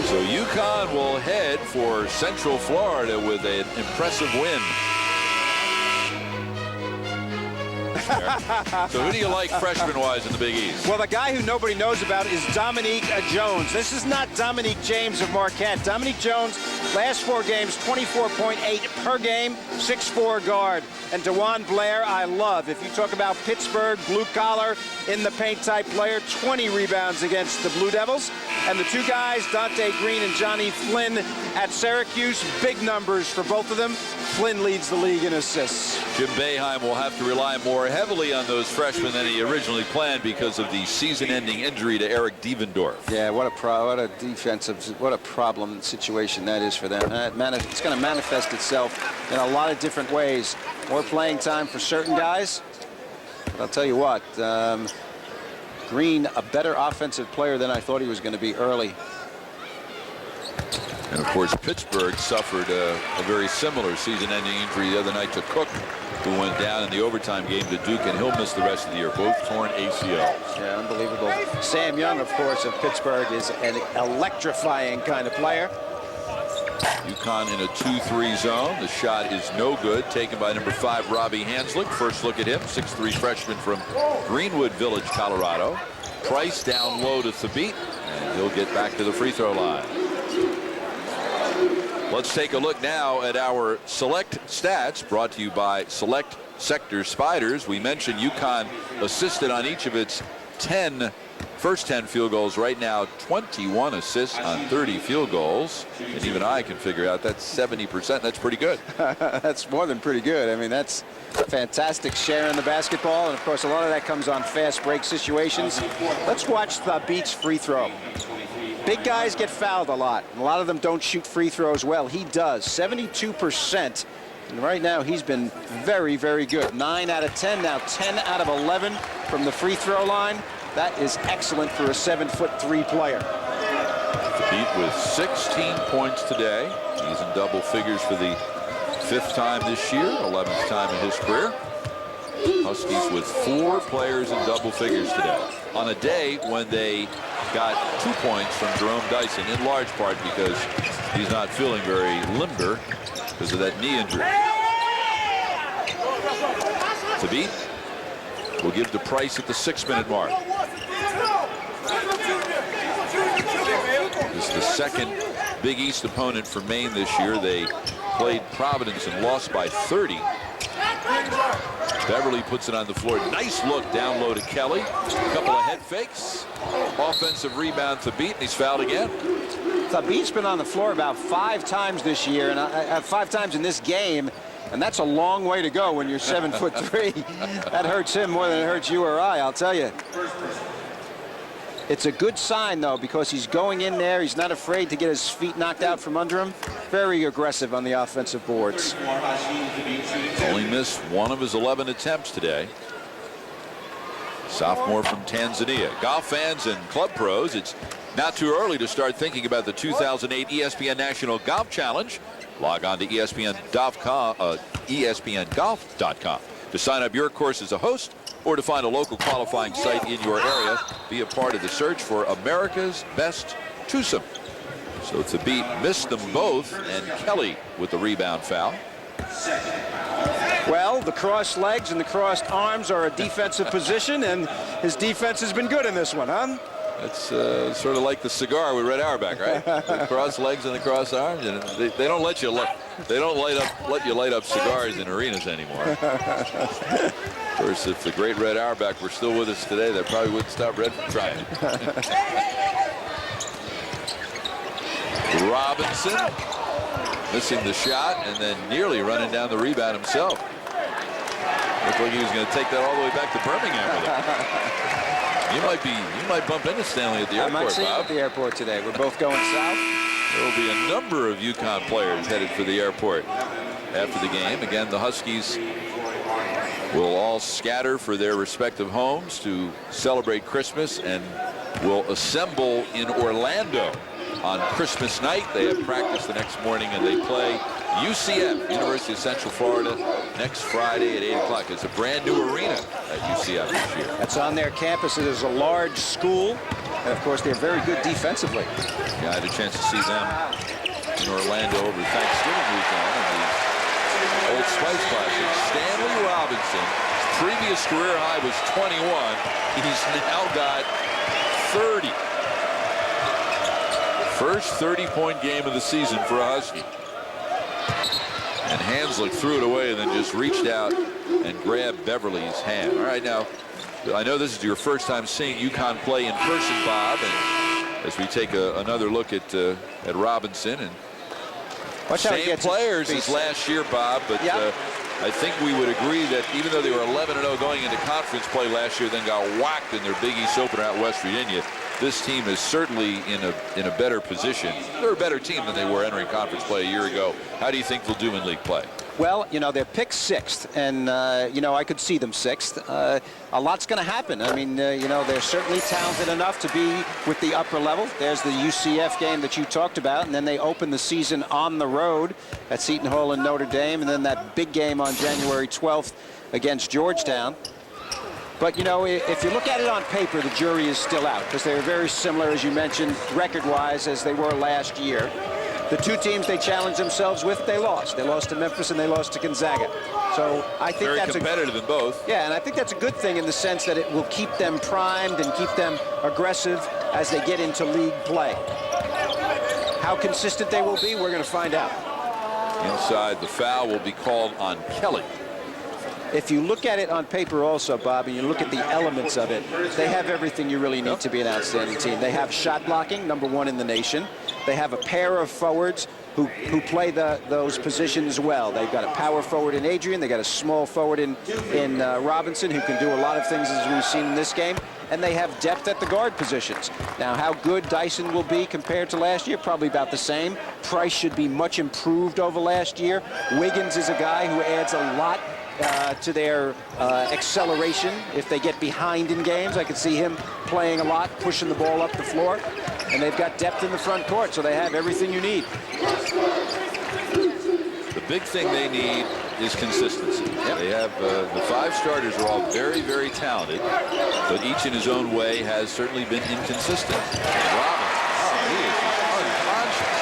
So UConn will head for Central Florida with an impressive win. So who do you like freshman-wise in the Big East? Well, the guy who nobody knows about is Dominique Jones. This is not Dominique James of Marquette. Dominique Jones, last 4 games, 24.8 per game, 6'4" guard. And DeJuan Blair, I love. If you talk about Pittsburgh, blue-collar, in-the-paint type player, 20 rebounds against the Blue Devils. And the 2 guys, Dante Green and Johnny Flynn at Syracuse, big numbers for both of them. Flynn leads the league in assists. Jim Boeheim will have to rely more heavily on those freshmen than he originally planned because of the season-ending injury to Eric Devendorf. Yeah, what a problem situation that is for them. It's going to manifest itself in a lot of different ways. More playing time for certain guys. But I'll tell you what, Green, a better offensive player than I thought he was going to be early. And of course, Pittsburgh suffered a very similar season-ending injury the other night to Cook, who went down in the overtime game to Duke, and he'll miss the rest of the year. Both torn ACLs. Yeah, unbelievable. Sam Young, of course, of Pittsburgh, is an electrifying kind of player. UConn in a 2-3 zone. The shot is no good. Taken by number 5, Robbie Hanslick. First look at him, 6'3" freshman from Greenwood Village, Colorado. Price down low to Thabit, and he'll get back to the free throw line. Let's take a look now at our select stats, brought to you by Select Sector Spiders. We mentioned UConn assisted on each of its first 10 field goals. Right now, 21 assists on 30 field goals. And even I can figure out that's 70%. That's pretty good. That's more than pretty good. I mean, that's a fantastic share in the basketball. And, of course, a lot of that comes on fast break situations. Let's watch the Beats free throw. Big guys get fouled a lot. A lot of them don't shoot free throws well. He does, 72%. And right now, he's been very, very good. 9 out of 10, now 10 out of 11 from the free throw line. That is excellent for a 7'3" player. Thabit with 16 points today. He's in double figures for the 5th time this year, 11th time in his career. Huskies with 4 players in double figures today, on a day when they got 2 points from Jerome Dyson, in large part because he's not feeling very limber because of that knee injury. Thabit will give the Price at the 6-minute mark. This is the second Big East opponent for Maine this year. They played Providence and lost by 30. Beverly puts it on the floor. Nice look down low to Kelly. A couple of head fakes. Offensive rebound, Thabit, and he's fouled again. Thabit's been on the floor about 5 times this year, and 5 times in this game. And that's a long way to go when you're 7'3". That hurts him more than it hurts you or I, I'll tell you. It's a good sign, though, because he's going in there. He's not afraid to get his feet knocked out from under him. Very aggressive on the offensive boards. Only missed one of his 11 attempts today. Sophomore from Tanzania. Golf fans and club pros, it's not too early to start thinking about the 2008 ESPN National Golf Challenge. Log on to ESPNGolf.com to sign up your course as a host or to find a local qualifying site in your area. Be a part of the search for America's best twosome. So Thabit missed them both, and Kelly with the rebound foul. Well, the crossed legs and the crossed arms are a defensive position, and his defense has been good in this one, huh? That's sort of like the cigar with Red Auerbach, right? The crossed legs and the crossed arms, and they don't let you let you light up cigars in arenas anymore. Of course, if the great Red Auerbach were still with us today, that probably wouldn't stop Red from trying. Robinson missing the shot and then nearly running down the rebound himself. Looked like he was going to take that all the way back to Birmingham with him. You might bump into Stanley at the airport, I might see him Bob. at the airport today. We're both going south. There will be a number of UConn players headed for the airport after the game. Again, the Huskies will all scatter for their respective homes to celebrate Christmas and will assemble in Orlando on Christmas night. They have practice the next morning and they play UCF, University of Central Florida, next Friday at 8 o'clock. It's a brand new arena at UCF this year. That's on their campus. It is a large school. And, of course, they're very good defensively. Yeah, I had a chance to see them in Orlando over Thanksgiving weekend in the Old Spice Classic. Stanley Robinson, his previous career high was 21. He's now got 30. First 30-point game of the season for a Husky. And Hanslick threw it away and then just reached out and grabbed Beverly's hand. All right, now, I know this is your first time seeing UConn play in person, Bob, and as we take another look at Robinson, and same players as last year, Bob, but I think we would agree that even though they were 11-0 going into conference play last year, then got whacked in their Big East opener at West Virginia, this team is certainly in a better position. They're a better team than they were entering conference play a year ago. How do you think they'll do in league play? Well, you know, they're picked 6th, and, you know, I could see them 6th. A lot's going to happen. I mean, you know, they're certainly talented enough to be with the upper level. There's the UCF game that you talked about, and then they open the season on the road at Seton Hall and Notre Dame, and then that big game on January 12th against Georgetown. But, you know, if you look at it on paper, the jury is still out because they're very similar, as you mentioned, record-wise as they were last year. The two teams they challenged themselves with, they lost. They lost to Memphis and they lost to Gonzaga. So I think that's very competitive in both. Yeah, and I think that's a good thing in the sense that it will keep them primed and keep them aggressive as they get into league play. How consistent they will be, we're going to find out. Inside, the foul will be called on Kelly. If you look at it on paper also, Bob, and you look at the elements of it, they have everything you really need to be an outstanding team. They have shot blocking, #1 in the nation. They have a pair of forwards who play those positions well. They've got a power forward in Adrian. They got a small forward in Robinson, who can do a lot of things as we've seen in this game. And they have depth at the guard positions. Now, how good Dyson will be compared to last year, probably about the same. Price should be much improved over last year. Wiggins is a guy who adds a lot to their acceleration if they get behind in games. I could see him playing a lot, pushing the ball up the floor. And they've got depth in the front court, so they have everything you need. The big thing they need is consistency. Yep. They have the 5 starters are all very, very talented, but each in his own way has certainly been inconsistent. Robinson, he is unconscious.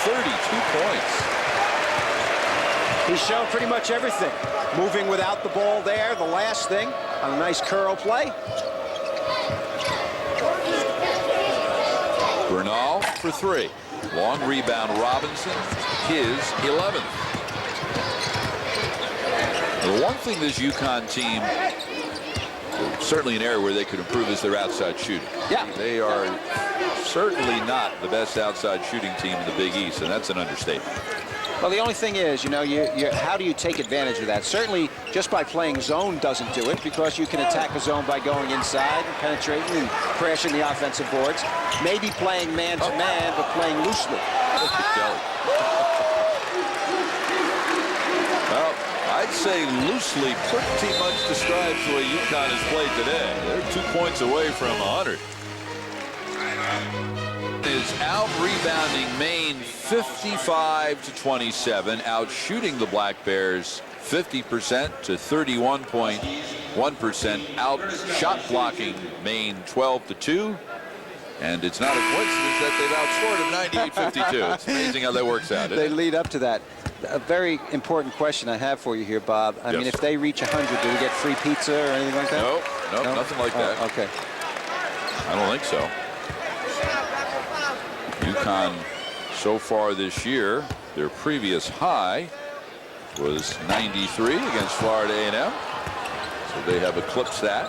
32 points. He's shown pretty much everything. Moving without the ball there, the last thing, on a nice curl play. Bernal for 3. Long rebound, Robinson, his 11th. The one thing this UConn team, certainly an area where they could improve, is their outside shooting. Yeah. They are certainly not the best outside shooting team in the Big East, and that's an understatement. Well, the only thing is, you know, how do you take advantage of that? Certainly, just by playing zone doesn't do it, because you can attack a zone by going inside and penetrating and crashing the offensive boards. Maybe playing man-to-man, but playing loosely. Well, I'd say loosely pretty much describes the way UConn has played today. They're 2 points away from 100. Is out rebounding Maine 55-27, out shooting the Black Bears 50% to 31.1%, out shot blocking Maine 12-2. And it's not a coincidence that they've outscored them 98-52. It's amazing how that works out. They lead up to that. A very important question I have for you here, Bob. I mean, if they reach 100, do we get free pizza or anything like that? No, nothing like that. Okay. I don't think so. UConn so far this year, their previous high was 93 against Florida A&M. So they have eclipsed that.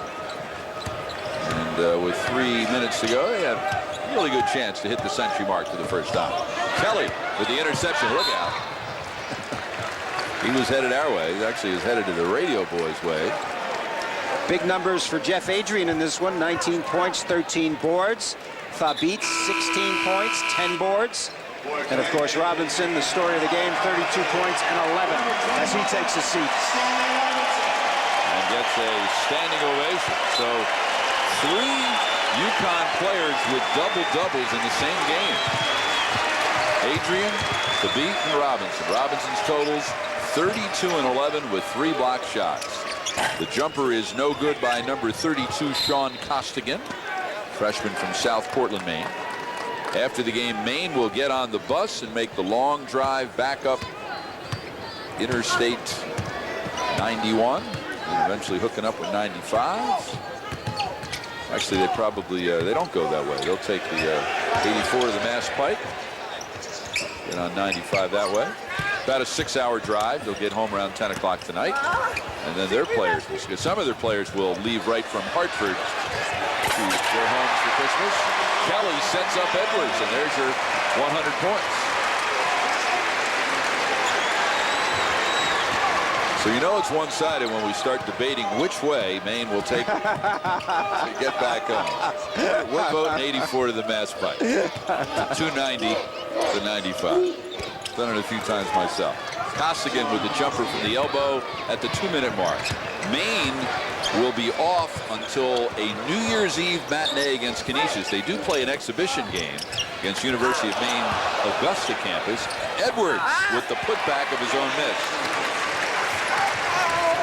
And with 3 minutes to go, they have a really good chance to hit the century mark for the first time. Kelly with the interception. Look out. He was headed our way. He actually was headed to the radio boys' way. Big numbers for Jeff Adrian in this one. 19 points, 13 boards. Fabitz, 16 points, 10 boards. And, of course, Robinson, the story of the game, 32 points and 11 as he takes a seat. And gets a standing ovation. So 3 UConn players with double-doubles in the same game. Adrian, Fabitz, and Robinson. Robinson's totals 32 and 11 with 3 block shots. The jumper is no good by number 32, Sean Costigan, freshman from South Portland, Maine. After the game, Maine will get on the bus and make the long drive back up Interstate 91 and eventually hooking up with 95. Actually, they probably they don't go that way. They'll take the 84 to the Mass Pike, get on 95 that way. About a 6-hour drive. They'll get home around 10 o'clock tonight. And then their players, because some of their players will leave right from Hartford to their homes for Christmas. Kelly sets up Edwards, and there's your 100 points. So you know it's one-sided when we start debating which way Maine will take to get back home. We're voting 84 to the Mass Pike. 290 to 95. Done it a few times myself. Costigan with the jumper from the elbow at the 2-minute mark. Maine will be off until a New Year's Eve matinee against Canisius. They do play an exhibition game against University of Maine Augusta campus. Edwards with the putback of his own miss.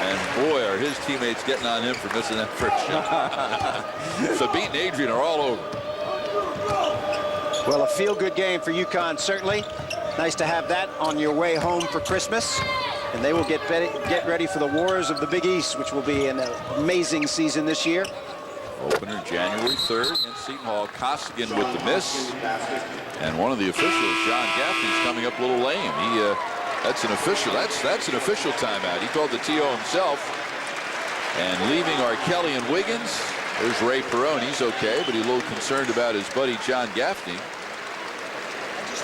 And boy, are his teammates getting on him for missing that first shot. Fabitz and Adrian are all over. Well, a feel-good game for UConn, certainly. Nice to have that on your way home for Christmas. And they will get ready for the Wars of the Big East, which will be an amazing season this year. Opener January 3rd against Seton Hall. Costigan with the miss. And one of the officials, John Gaffney, is coming up a little lame. That's an official. That's an official timeout. He called the TO himself. And leaving are Kelly and Wiggins. There's Ray Perrone. He's okay, but he's a little concerned about his buddy John Gaffney.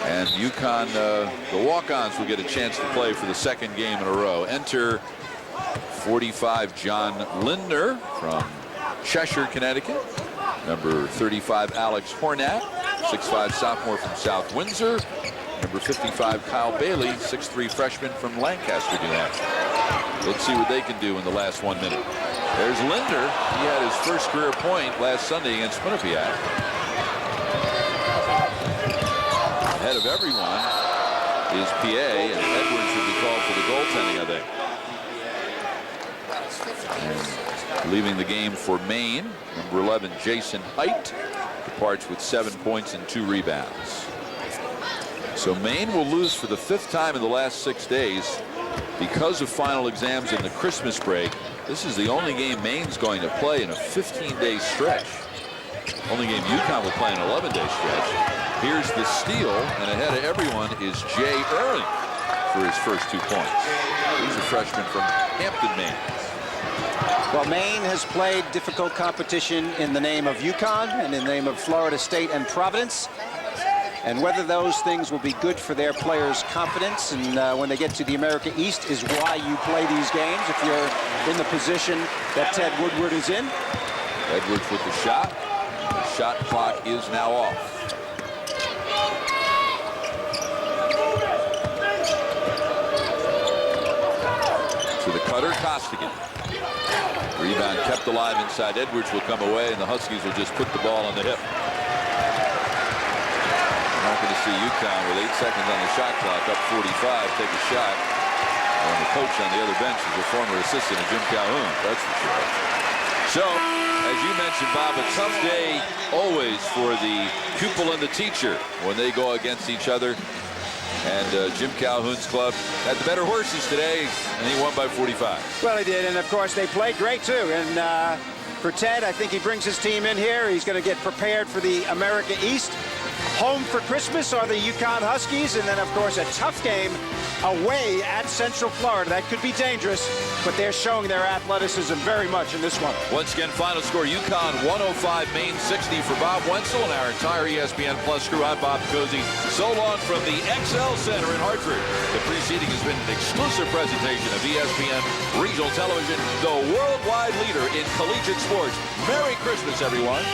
And UConn, the walk-ons will get a chance to play for the second game in a row. Enter 45 John Lindner from Cheshire, Connecticut. Number 35 Alex Hornat, 6'5" sophomore from South Windsor. Number 55 Kyle Bailey, 6'3" freshman from Lancaster, New Hampshire. Let's see what they can do in the last 1 minute. There's Lindner. He had his first career point last Sunday against Quinnipiac. Ahead of everyone is PA, and Edwards will be called for the goaltending, I think. And leaving the game for Maine, number 11 Jason Height departs with 7 points and 2 rebounds. So Maine will lose for the 5th time in the last 6 days because of final exams in the Christmas break. This is the only game Maine's going to play in a 15-day stretch. Only game UConn will play an 11-day stretch. Here's the steal, and ahead of everyone is Jay Erling for his first 2 points. He's a freshman from Hampton, Maine. Well, Maine has played difficult competition in the name of UConn and in the name of Florida State and Providence. And whether those things will be good for their players' confidence and when they get to the America East is why you play these games, if you're in the position that Ted Woodward is in. Edwards with the shot. The shot clock is now off. To the cutter, Costigan. Rebound kept alive inside. Edwards will come away, and the Huskies will just put the ball on the hip. We're not going to see UConn with 8 seconds on the shot clock, up 45, take a shot. And the coach on the other bench is a former assistant of Jim Calhoun, that's for sure. So, as you mentioned, Bob, a tough day always for the pupil and the teacher when they go against each other. And Jim Calhoun's club had the better horses today, and he won by 45. Well, he did, and of course they played great too. And for Ted, I think he brings his team in here. He's going to get prepared for the America East. Home for Christmas are the UConn Huskies, and then of course a tough game away at Central Florida. That could be dangerous, but they're showing their athleticism very much in this one. Once again, final score, UConn 105, Maine 60 for Bob Wenzel and our entire ESPN Plus crew. I'm Bob Cozy. So long from the XL Center in Hartford. The preceding has been an exclusive presentation of ESPN Regional Television, the worldwide leader in collegiate sports. Merry Christmas, everyone.